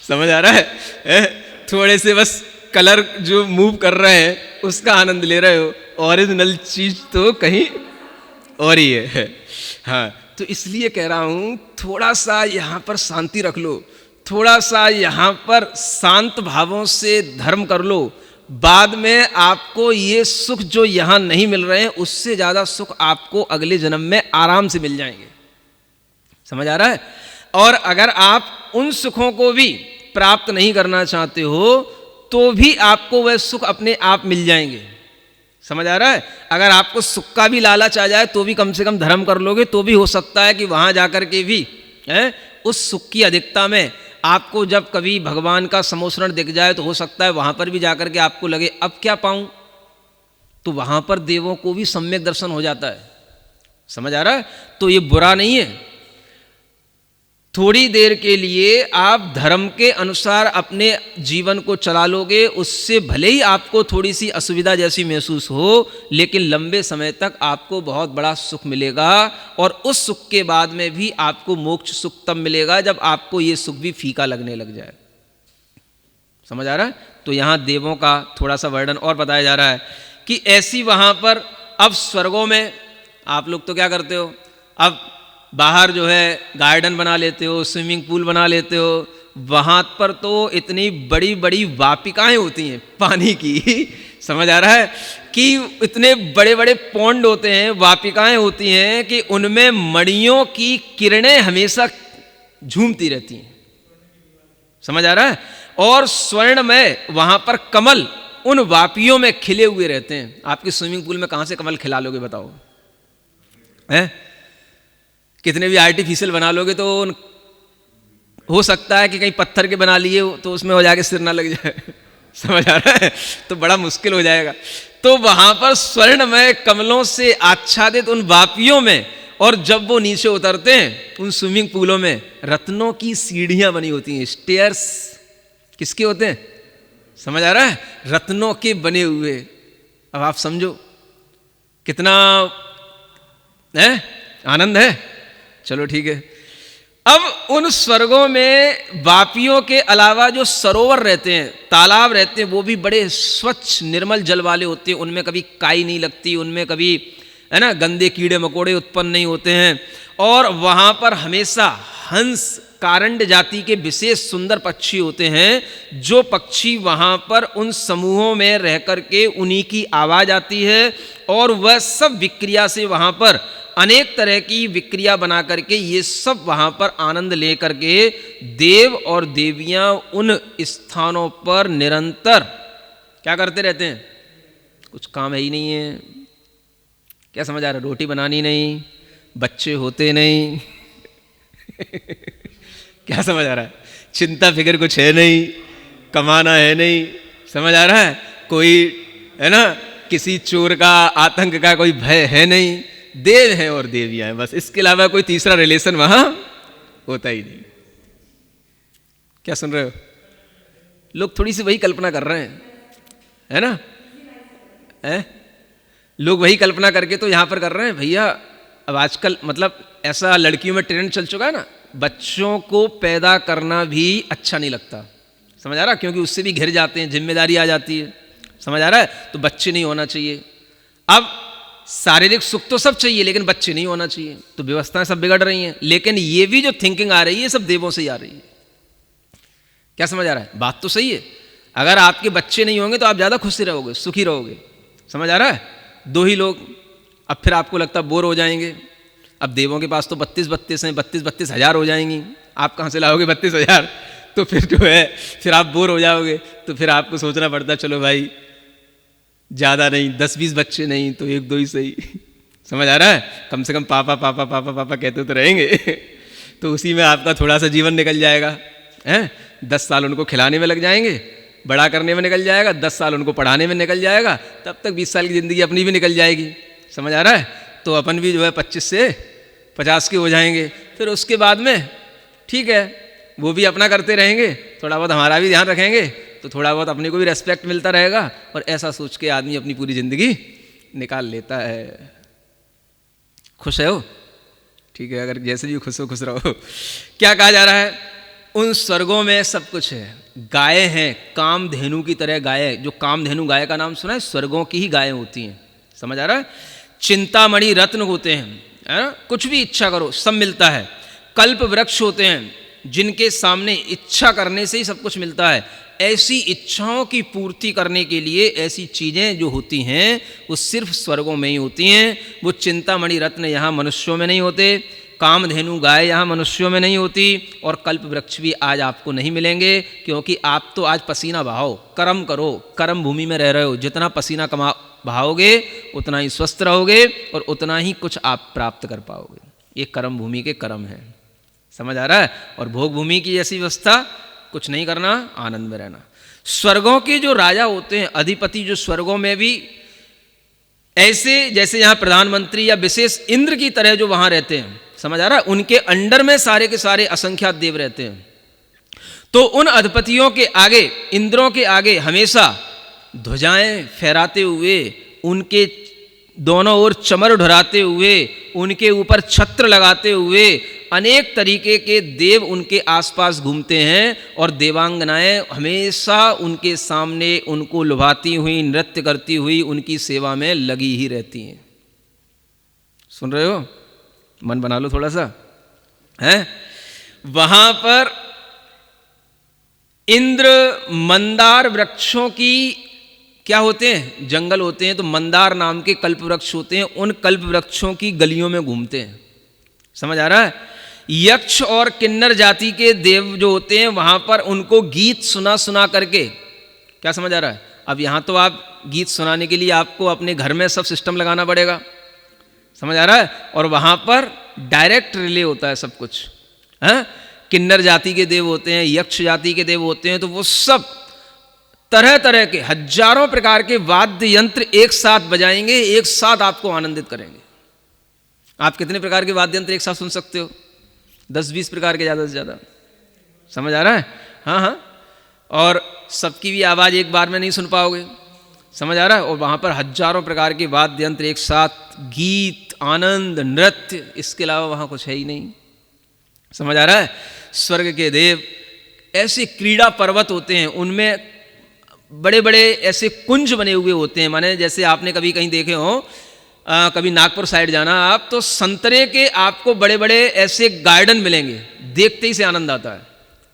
S1: समझ आ रहा है? थोड़े से बस कलर जो मूव कर रहे हैं उसका आनंद ले रहे हो, ओरिजिनल चीज तो कहीं और ही है। हाँ, तो इसलिए कह रहा हूं थोड़ा सा यहां पर शांति रख लो, थोड़ा सा यहां पर शांत भावों से धर्म कर लो। बाद में आपको ये सुख जो यहां नहीं मिल रहे हैं उससे ज्यादा सुख आपको अगले जन्म में आराम से मिल जाएंगे। समझ आ रहा है? और अगर आप उन सुखों को भी प्राप्त नहीं करना चाहते हो तो भी आपको वह सुख अपने आप मिल जाएंगे। समझ आ रहा है? अगर आपको सुख का भी लालच आ जाए तो भी कम से कम धर्म कर लोगे तो भी हो सकता है कि वहां जाकर के भी उस सुख की अधिकता में आपको जब कभी भगवान का समोसरण दिख जाए तो हो सकता है वहां पर भी जाकर के आपको लगे अब क्या पाऊं, तो वहां पर देवों को भी सम्यक दर्शन हो जाता है। समझ आ रहा है? तो ये बुरा नहीं है। थोड़ी देर के लिए आप धर्म के अनुसार अपने जीवन को चला लोगे, उससे भले ही आपको थोड़ी सी असुविधा जैसी महसूस हो, लेकिन लंबे समय तक आपको बहुत बड़ा सुख मिलेगा। और उस सुख के बाद में भी आपको मोक्ष सुख तब मिलेगा जब आपको ये सुख भी फीका लगने लग जाए। समझ आ रहा है? तो यहाँ देवों का थोड़ा सा वर्णन और बताया जा रहा है कि ऐसी वहाँ पर अब स्वर्गों में आप लोग तो क्या करते हो, अब बाहर जो है गार्डन बना लेते हो, स्विमिंग पूल बना लेते हो। वहाँ पर तो इतनी बड़ी बड़ी वापिकाएं होती हैं पानी की समझ आ रहा है कि इतने बड़े बड़े पौंड होते हैं, वापिकाएं होती हैं कि उनमें मणियों की किरणें हमेशा झूमती रहती हैं। समझ आ रहा है? और स्वर्ण में वहाँ पर कमल उन वापियों में खिले हुए रहते हैं। आपके स्विमिंग पूल में कहाँ से कमल खिला लोगे बताओ? कितने भी आर्टिफिशियल बना लोगे तो हो सकता है कि कहीं पत्थर के बना लिए तो उसमें हो जाके सिर ना लग जाए। समझ आ रहा है? तो बड़ा मुश्किल हो जाएगा। तो वहां पर स्वर्ण में कमलों से आच्छादित उन वापियों में, और जब वो नीचे उतरते हैं उन स्विमिंग पूलों में रत्नों की सीढ़ियां बनी होती हैं। स्टेयर्स किसके होते हैं? समझ आ रहा है? रत्नों के बने हुए। अब आप समझो कितना आनंद है। चलो ठीक है। अब उन स्वर्गों में वापियों के अलावा जो सरोवर रहते हैं, तालाब रहते हैं, वो भी बड़े स्वच्छ निर्मल जल वाले होते हैं। उनमें कभी काई नहीं लगती, उनमें कभी गंदे कीड़े मकोड़े उत्पन्न नहीं होते हैं। और वहाँ पर हमेशा हंस कारंड जाति के विशेष सुंदर पक्षी होते हैं, जो पक्षी वहाँ पर उन समूहों में रह करके उन्हीं की आवाज़ आती है और वह सब विक्रिया से वहाँ पर अनेक तरह की विक्रिया बना करके ये सब वहाँ पर आनंद ले करके देव और देवियाँ उन स्थानों पर निरंतर क्या करते रहते हैं? कुछ काम है ही नहीं है। क्या समझ आ रहा है? रोटी बनानी नहीं, बच्चे होते नहीं क्या समझ आ रहा है? चिंता फिक्र कुछ है नहीं, कमाना है नहीं। समझ आ रहा है? कोई किसी चोर का आतंक का कोई भय है नहीं। देव हैं और देवियां हैं, बस। इसके अलावा कोई तीसरा रिलेशन वहां होता ही नहीं। क्या सुन रहे हो? लोग थोड़ी सी वही कल्पना कर रहे हैं, है ना? लोग वही कल्पना करके तो यहां पर कर रहे हैं भैया। अब आजकल मतलब ऐसा लड़कियों में ट्रेंड चल चुका है ना, बच्चों को पैदा करना भी अच्छा नहीं लगता। समझ आ रहा? क्योंकि उससे भी घिर जाते हैं, जिम्मेदारी आ जाती है। समझ आ रहा है? तो बच्चे नहीं होना चाहिए। अब शारीरिक सुख तो सब चाहिए लेकिन बच्चे नहीं होना चाहिए, तो व्यवस्थाएं सब बिगड़ रही हैं। लेकिन ये भी जो थिंकिंग आ रही है सब देवों से ही आ रही है। क्या समझ आ रहा है? बात तो सही है। अगर आपके बच्चे नहीं होंगे तो आप ज़्यादा खुशी रहोगे, सुखी रहोगे। समझ आ रहा है? दो ही लोग, अब फिर आपको लगता है बोर हो जाएंगे। अब देवों के पास तो 32 हैं, 32 हज़ार हो जाएंगी। आप कहाँ से लाओगे 32,000? तो फिर जो है फिर आप बोर हो जाओगे। तो फिर आपको सोचना पड़ता, चलो भाई ज़्यादा नहीं, 10-20 बच्चे नहीं तो 1-2 ही सही। समझ आ रहा है? कम से कम पापा पापा पापा पापा कहते तो रहेंगे तो उसी में आपका थोड़ा सा जीवन निकल जाएगा। 10 साल उनको खिलाने में लग जाएंगे, बड़ा करने में निकल जाएगा, 10 साल उनको पढ़ाने में निकल जाएगा, तब तक 20 साल की ज़िंदगी अपनी भी निकल जाएगी। समझ आ रहा है? तो अपन भी जो है 25 से 50 के हो जाएंगे। फिर उसके बाद में ठीक है, वो भी अपना करते रहेंगे, थोड़ा बहुत हमारा भी ध्यान रखेंगे तो थोड़ा बहुत अपने को भी रेस्पेक्ट मिलता रहेगा, और ऐसा सोच के आदमी अपनी पूरी ज़िंदगी निकाल लेता है। खुश है वो? ठीक है, अगर जैसे भी खुश हो खुश रहो। क्या कहा जा रहा है? उन स्वर्गों में सब कुछ है, गाय हैं कामधेनु की तरह गाय, जो कामधेनु गाय का नाम सुना है, स्वर्गों की ही गायें होती हैं, समझ आ रहा है? चिंतामणि रत्न होते हैं, है ना, कुछ भी इच्छा करो सब मिलता है। कल्प वृक्ष होते हैं जिनके सामने इच्छा करने से ही सब कुछ मिलता है। ऐसी इच्छाओं की पूर्ति करने के लिए ऐसी चीज़ें जो होती हैं वो सिर्फ स्वर्गों में ही होती हैं। वो चिंतामणि रत्न यहाँ मनुष्यों में नहीं होते, कामधेनु गाय यहाँ मनुष्यों में नहीं होती, और कल्प वृक्ष भी आज आपको नहीं मिलेंगे, क्योंकि आप तो आज पसीना बहाओ, कर्म करो, कर्म भूमि में रह रहे हो। जितना पसीना बहाओगे उतना ही स्वस्थ रहोगे और उतना ही कुछ आप प्राप्त कर पाओगे। ये कर्म भूमि के कर्म है, समझ आ रहा है? और भोग भूमि की ऐसी व्यवस्था, कुछ नहीं करना, आनंद में रहना। स्वर्गों के जो राजा होते हैं, अधिपति, जो स्वर्गों में भी ऐसे जैसे यहाँ प्रधानमंत्री या विशेष इंद्र की तरह जो वहाँ रहते हैं, समझ आ रहा है? उनके अंडर में सारे के सारे असंख्यात देव रहते हैं। तो उन अधिपतियों के आगे, इंद्रों के आगे हमेशा ध्वजाएं फहराते हुए, उनके दोनों ओर चमर उड़ाते हुए, उनके ऊपर छत्र लगाते हुए अनेक तरीके के देव उनके आसपास घूमते हैं, और देवांगनाएं हमेशा उनके सामने उनको लुभाती हुई, नृत्य करती हुई उनकी सेवा में लगी ही रहती हैं। सुन रहे हो? मन बना लो थोड़ा सा, है? वहां पर इंद्र मंदार वृक्षों की क्या होते हैं, जंगल होते हैं, तो मंदार नाम के कल्प वृक्ष होते हैं, उन कल्प वृक्षों की गलियों में घूमते हैं, समझ आ रहा है? यक्ष और किन्नर जाति के देव जो होते हैं वहां पर उनको गीत सुना सुना करके, क्या समझ आ रहा है? अब यहां तो आप गीत सुनाने के लिए आपको अपने घर में सब सिस्टम लगाना पड़ेगा, समझ आ रहा है? और वहां पर डायरेक्ट रिले होता है सब कुछ, है? किन्नर जाति के देव होते हैं, यक्ष जाति के देव होते हैं, तो वो सब तरह तरह के हजारों प्रकार के वाद्य यंत्र एक साथ बजाएंगे, एक साथ आपको आनंदित करेंगे। आप कितने प्रकार के वाद्य यंत्र एक साथ सुन सकते हो? 10-20 प्रकार के, ज़्यादा से ज़्यादा, समझ आ रहा है? हाँ हाँ, और सबकी भी आवाज़ एक बार में नहीं सुन पाओगे, समझ आ रहा है? और वहाँ पर हजारों प्रकार के वाद्य यंत्र एक साथ, गीत, आनंद, नृत्य, इसके अलावा वहाँ कुछ है ही नहीं, समझ आ रहा है? स्वर्ग के देव ऐसे क्रीड़ा पर्वत होते हैं, उनमें बड़े बड़े ऐसे कुंज बने हुए होते हैं, माने जैसे आपने कभी कहीं देखे हो, कभी नागपुर साइड जाना आप, तो संतरे के आपको बड़े बड़े ऐसे गार्डन मिलेंगे, देखते ही से आनंद आता है,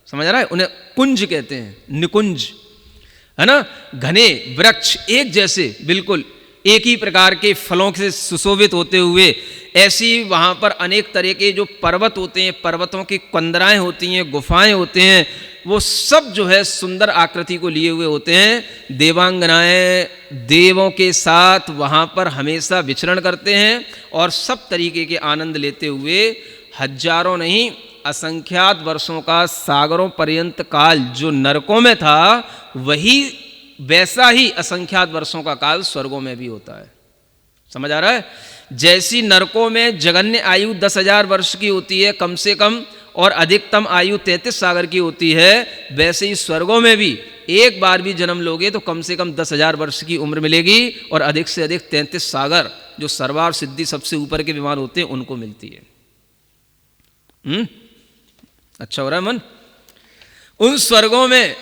S1: समझ आ रहा है? उन्हें कुंज कहते हैं, निकुंज, है ना? घने वृक्ष एक जैसे, बिल्कुल एक ही प्रकार के फलों से सुशोभित होते हुए, ऐसी वहाँ पर अनेक तरह के जो पर्वत होते हैं, पर्वतों की कंदराएं होती हैं, गुफाएं होते हैं, वो सब जो है सुंदर आकृति को लिए हुए होते हैं। देवांगनाएं देवों के साथ वहाँ पर हमेशा विचरण करते हैं और सब तरीके के आनंद लेते हुए हजारों नहीं असंख्यात वर्षों का, सागरों पर्यंत काल जो नरकों में था, वही वैसा ही असंख्यात वर्षों का काल स्वर्गों में भी होता है, समझ आ रहा है? जैसी नरकों में जगन्य आयु 10,000 वर्ष की होती है कम से कम, और अधिकतम आयु 33 सागर की होती है, वैसे ही स्वर्गों में भी एक बार भी जन्म लोगे तो कम से कम 10,000 वर्ष की उम्र मिलेगी, और अधिक से अधिक 33 सागर, जो सर्वार सिद्धि सबसे ऊपर के विमान होते हैं, उनको मिलती है। अच्छा हो रहा है मन? उन स्वर्गों में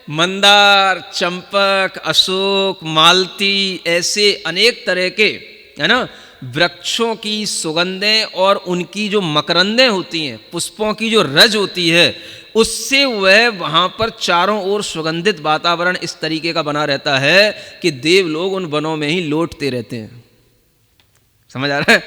S1: मंदार, चंपक, अशोक, मालती, ऐसे अनेक तरह के, है ना, वृक्षों की सुगंधें और उनकी जो मकरंदें होती हैं, पुष्पों की जो रज होती है, उससे वह वहाँ पर चारों ओर सुगंधित वातावरण इस तरीके का बना रहता है कि देव लोग उन वनों में ही लौटते रहते हैं, समझ आ रहा है?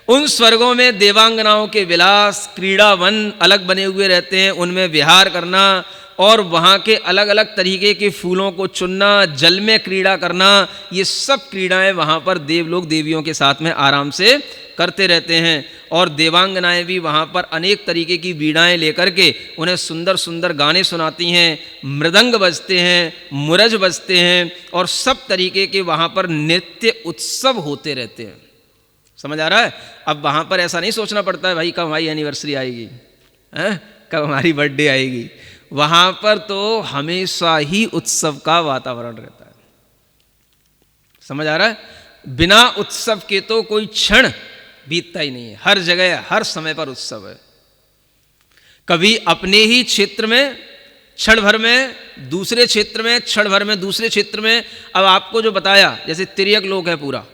S1: उन स्वर्गों में देवांगनाओं के विलास, क्रीड़ा वन अलग बने हुए रहते हैं, उनमें विहार करना और वहाँ के अलग अलग तरीके के फूलों को चुनना, जल में क्रीड़ा करना, ये सब क्रीड़ाएं वहाँ पर देव लोग देवियों के साथ में आराम से करते रहते हैं। और देवांगनाएं भी वहाँ पर अनेक तरीके की वीणाएं लेकर के उन्हें सुंदर सुंदर गाने सुनाती हैं, मृदंग बजते हैं, मुरज बजते हैं, और सब तरीके के वहाँ पर नृत्य उत्सव होते रहते हैं, समझ आ रहा है? अब वहाँ पर ऐसा नहीं सोचना पड़ता है भाई कब हमारी एनिवर्सरी आएगी, हैं? कब हमारी बर्थडे आएगी। वहां पर तो हमेशा ही उत्सव का वातावरण रहता है। समझ आ रहा है? बिना उत्सव के तो कोई क्षण बीतता ही नहीं है। हर जगह हर समय पर उत्सव है। कभी अपने ही क्षेत्र में क्षण भर में, दूसरे क्षेत्र में क्षण भर में, दूसरे क्षेत्र में। अब आपको जो बताया, जैसे तिर्यक लोक है पूरा,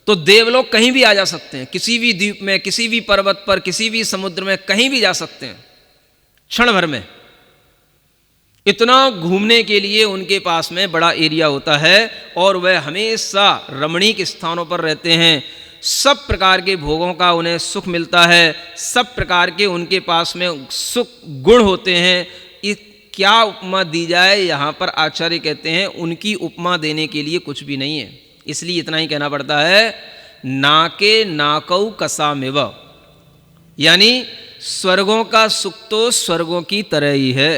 S1: तो देवलोक कहीं भी आ जा सकते हैं, किसी भी द्वीप में, किसी भी पर्वत पर, किसी भी समुद्र में, कहीं भी जा सकते हैं क्षण भर में। इतना घूमने के लिए उनके पास में बड़ा एरिया होता है और वह हमेशा रमणीक स्थानों पर रहते हैं। सब प्रकार के भोगों का उन्हें सुख मिलता है, सब प्रकार के उनके पास में सुख गुण होते हैं। क्या उपमा दी जाए, यहाँ पर आचार्य कहते हैं उनकी उपमा देने के लिए कुछ भी नहीं है। इसलिए इतना ही कहना पड़ता है, नाके नाकौ कसामिव, यानी स्वर्गों का सुख तो स्वर्गों की तरह ही है।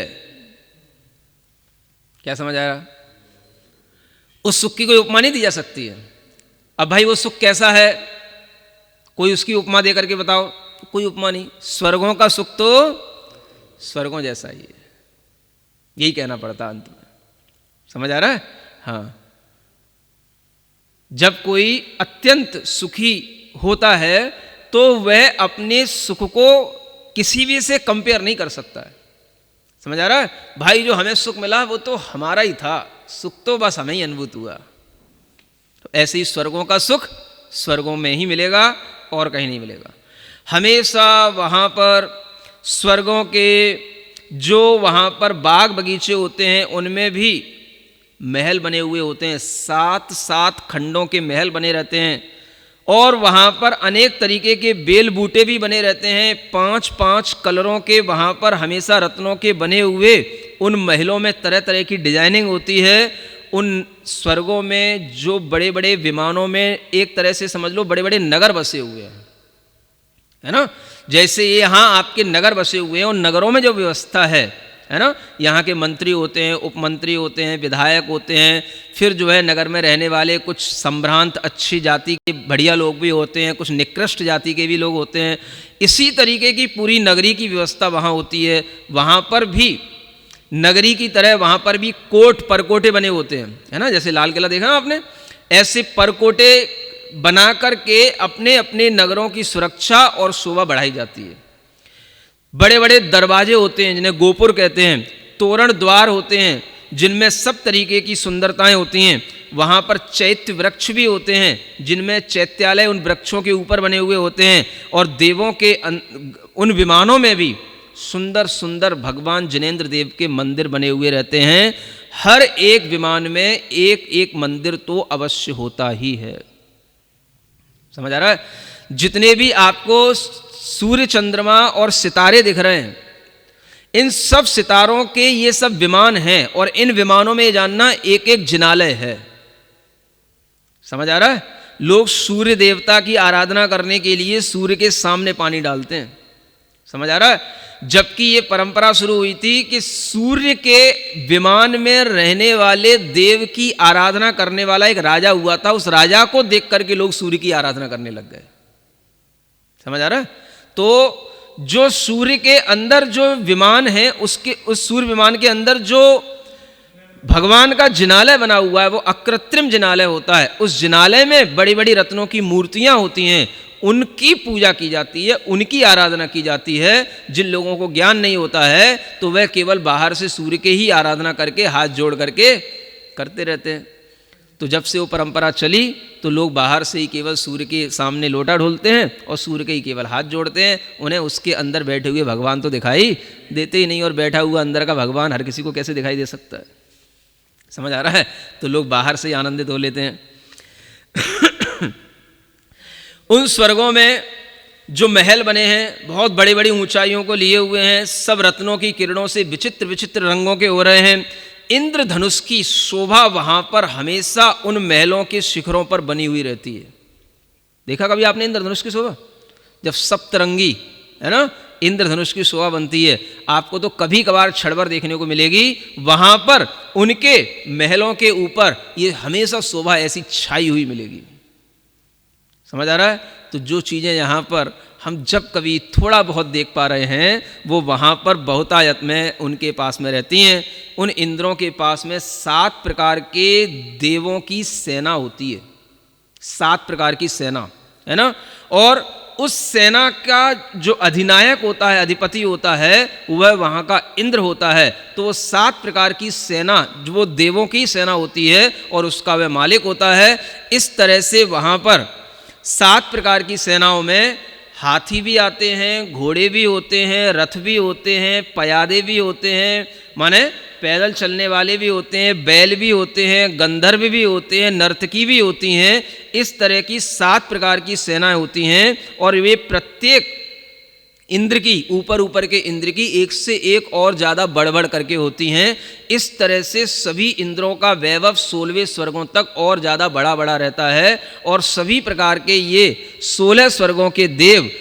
S1: क्या समझ आया? उस सुख की कोई उपमा नहीं दी जा सकती है। अब भाई वो सुख कैसा है, कोई उसकी उपमा दे करके बताओ। कोई उपमा नहीं। स्वर्गों का सुख तो स्वर्गों जैसा ही है, यही कहना पड़ता अंत में। समझ आ रहा है? हाँ। जब कोई अत्यंत सुखी होता है तो वह अपने सुख को किसी भी से कंपेयर नहीं कर सकता है। समझ आ रहा है? भाई जो हमें सुख मिला वो तो हमारा ही था, सुख तो बस हमें ही अनुभूत हुआ। तो ऐसे ही स्वर्गों का सुख स्वर्गों में ही मिलेगा और कहीं नहीं मिलेगा। हमेशा वहाँ पर स्वर्गों के जो वहाँ पर बाग बगीचे होते हैं उनमें भी महल बने हुए होते हैं। 7-7 खंडों के महल बने रहते हैं और वहाँ पर अनेक तरीके के बेल बूटे भी बने रहते हैं। 5-5 कलरों के वहाँ पर हमेशा रत्नों के बने हुए उन महलों में तरह तरह की डिजाइनिंग होती है। उन स्वर्गों में जो बड़े बड़े विमानों में एक तरह से समझ लो बड़े बड़े नगर बसे हुए हैं, है ना। जैसे ये यहाँ आपके नगर बसे हुए हैं, उन नगरों में जो व्यवस्था है ना, यहाँ के मंत्री होते हैं, उपमंत्री होते हैं, विधायक होते हैं, फिर जो है नगर में रहने वाले कुछ संभ्रांत अच्छी जाति के बढ़िया लोग भी होते हैं, कुछ निकृष्ट जाति के भी लोग होते हैं। इसी तरीके की पूरी नगरी की व्यवस्था वहाँ होती है। वहाँ पर भी नगरी की तरह वहाँ पर भी कोट परकोटे बने होते हैं, है ना। जैसे लाल किला देखा ना आपने, ऐसे परकोटे बना करके अपने अपने नगरों की सुरक्षा और शोभा बढ़ाई जाती है। बड़े बड़े दरवाजे होते हैं जिन्हें गोपुर कहते हैं, तोरण द्वार होते हैं जिनमें सब तरीके की सुंदरताएं होती हैं। वहाँ पर चैत्य वृक्ष भी होते हैं जिनमें चैत्यालय उन वृक्षों के ऊपर बने हुए होते हैं। और देवों के उन विमानों में भी सुंदर सुंदर भगवान जिनेंद्र देव के मंदिर बने हुए रहते हैं। हर एक विमान में एक एक मंदिर तो अवश्य होता ही है। समझ आ रहा है? जितने भी आपको सूर्य चंद्रमा और सितारे दिख रहे हैं, इन सब सितारों के ये सब विमान हैं और इन विमानों में जानना एक एक जिनालय है। समझ आ रहा है? लोग सूर्य देवता की आराधना करने के लिए सूर्य के सामने पानी डालते हैं। समझ आ रहा है? जबकि ये परंपरा शुरू हुई थी कि सूर्य के विमान में रहने वाले देव की आराधना करने वाला एक राजा हुआ था। उस राजा को देख करके लोग सूर्य की आराधना करने लग गए। समझ आ रहा है? तो जो सूर्य के अंदर जो विमान है, उसके उस सूर्य विमान के अंदर जो भगवान का जिनालय बना हुआ है वो अकृत्रिम जिनालय होता है। उस जिनालय में बड़ी बड़ी रत्नों की मूर्तियां होती हैं, उनकी पूजा की जाती है, उनकी आराधना की जाती है। जिन लोगों को ज्ञान नहीं होता है तो वह केवल बाहर से सूर्य के ही आराधना करके हाथ जोड़ करके करते रहते हैं। तो जब से वो परंपरा चली तो लोग बाहर से ही केवल सूर्य के सामने लोटा ढोलते हैं और सूर्य के ही केवल हाथ जोड़ते हैं। उन्हें उसके अंदर बैठे हुए भगवान तो दिखाई देते ही नहीं, और बैठा हुआ अंदर का भगवान हर किसी को कैसे दिखाई दे सकता है। समझ आ रहा है? तो लोग बाहर से ही आनंदित हो लेते हैं। उन स्वर्गों में जो महल बने हैं बहुत बड़ी बड़ी ऊंचाइयों को लिए हुए हैं, सब रत्नों की किरणों से विचित्र विचित्र रंगों के हो रहे हैं। इंद्रधनुष की शोभा वहां पर हमेशा उन महलों के शिखरों पर बनी हुई रहती है। देखा कभी आपने इंद्रधनुष की शोभा? जब सप्तरंगी है ना इंद्रधनुष की शोभा बनती है, आपको तो कभी कभार छड़बर देखने को मिलेगी। वहां पर उनके महलों के ऊपर ये हमेशा शोभा ऐसी छाई हुई मिलेगी। समझ आ रहा है? तो जो चीज़ें यहाँ पर हम जब कभी थोड़ा बहुत देख पा रहे हैं, वो वहाँ पर बहुतायत में उनके पास में रहती हैं। उन इंद्रों के पास में 7 प्रकार के देवों की सेना होती है, 7 प्रकार की सेना है ना। और उस सेना का जो अधिनायक होता है, अधिपति होता है, वह वहाँ का इंद्र होता है। तो वो 7 प्रकार की सेना, जो वो देवों की सेना होती है और उसका वह मालिक होता है। इस तरह से वहाँ पर 7 प्रकार की सेनाओं में हाथी भी आते हैं, घोड़े भी होते हैं, रथ भी होते हैं, पयादे भी होते हैं, माने पैदल चलने वाले भी होते हैं, बैल भी होते हैं, गंधर्व भी होते हैं, नर्तकी भी होती हैं। इस तरह की 7 प्रकार की सेनाएं होती हैं और वे प्रत्येक इंद्र की, ऊपर के इंद्र की एक से एक और ज़्यादा बढ़ करके होती हैं। इस तरह से सभी इंद्रों का वैभव 16वें स्वर्गों तक और ज़्यादा बड़ा रहता है। और सभी प्रकार के ये 16 स्वर्गों के देव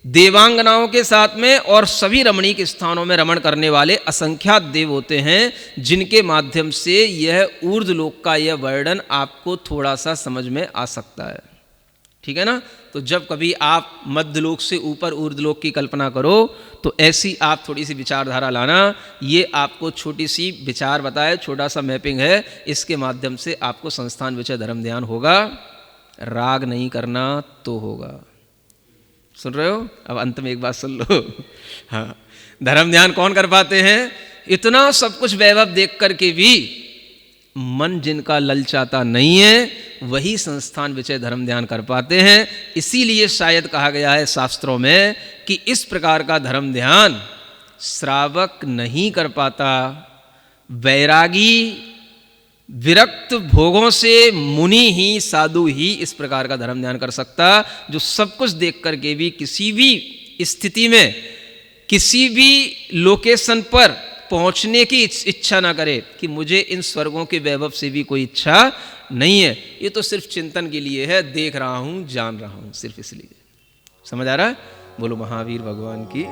S1: देवांगनाओं के साथ में और सभी रमणीक स्थानों में रमण करने वाले असंख्यात देव होते हैं, जिनके माध्यम से यह ऊर्ध्वलोक का यह वर्णन आपको थोड़ा सा समझ में आ सकता है। ठीक है ना। तो जब कभी आप मध्यलोक से ऊपर ऊर्ध्वलोक की कल्पना करो, तो ऐसी आप थोड़ी सी विचारधारा लाना। ये आपको छोटी सी विचार बताए, छोटा सा मैपिंग है, इसके माध्यम से आपको संस्थान विषय धर्म ध्यान होगा। राग नहीं करना तो होगा। सुन रहे हो? अब अंत में एक बात सुन लो। हाँ, धर्म ध्यान कौन कर पाते हैं? इतना सब कुछ वैभव देख करके भी मन जिनका ललचाता नहीं है, वही संस्थान विषय धर्म ध्यान कर पाते हैं। इसीलिए शायद कहा गया है शास्त्रों में कि इस प्रकार का धर्म ध्यान श्रावक नहीं कर पाता। वैरागी, विरक्त भोगों से मुनि ही, साधु ही इस प्रकार का धर्म ध्यान कर सकता, जो सब कुछ देख करके भी किसी भी स्थिति में, किसी भी लोकेशन पर पहुंचने की इच्छा ना करे कि मुझे इन स्वर्गों के वैभव से भी कोई इच्छा नहीं है। ये तो सिर्फ चिंतन के लिए है, देख रहा हूं, जान रहा हूं, सिर्फ इसलिए। समझ आ रहा है? बोलो महावीर भगवान की।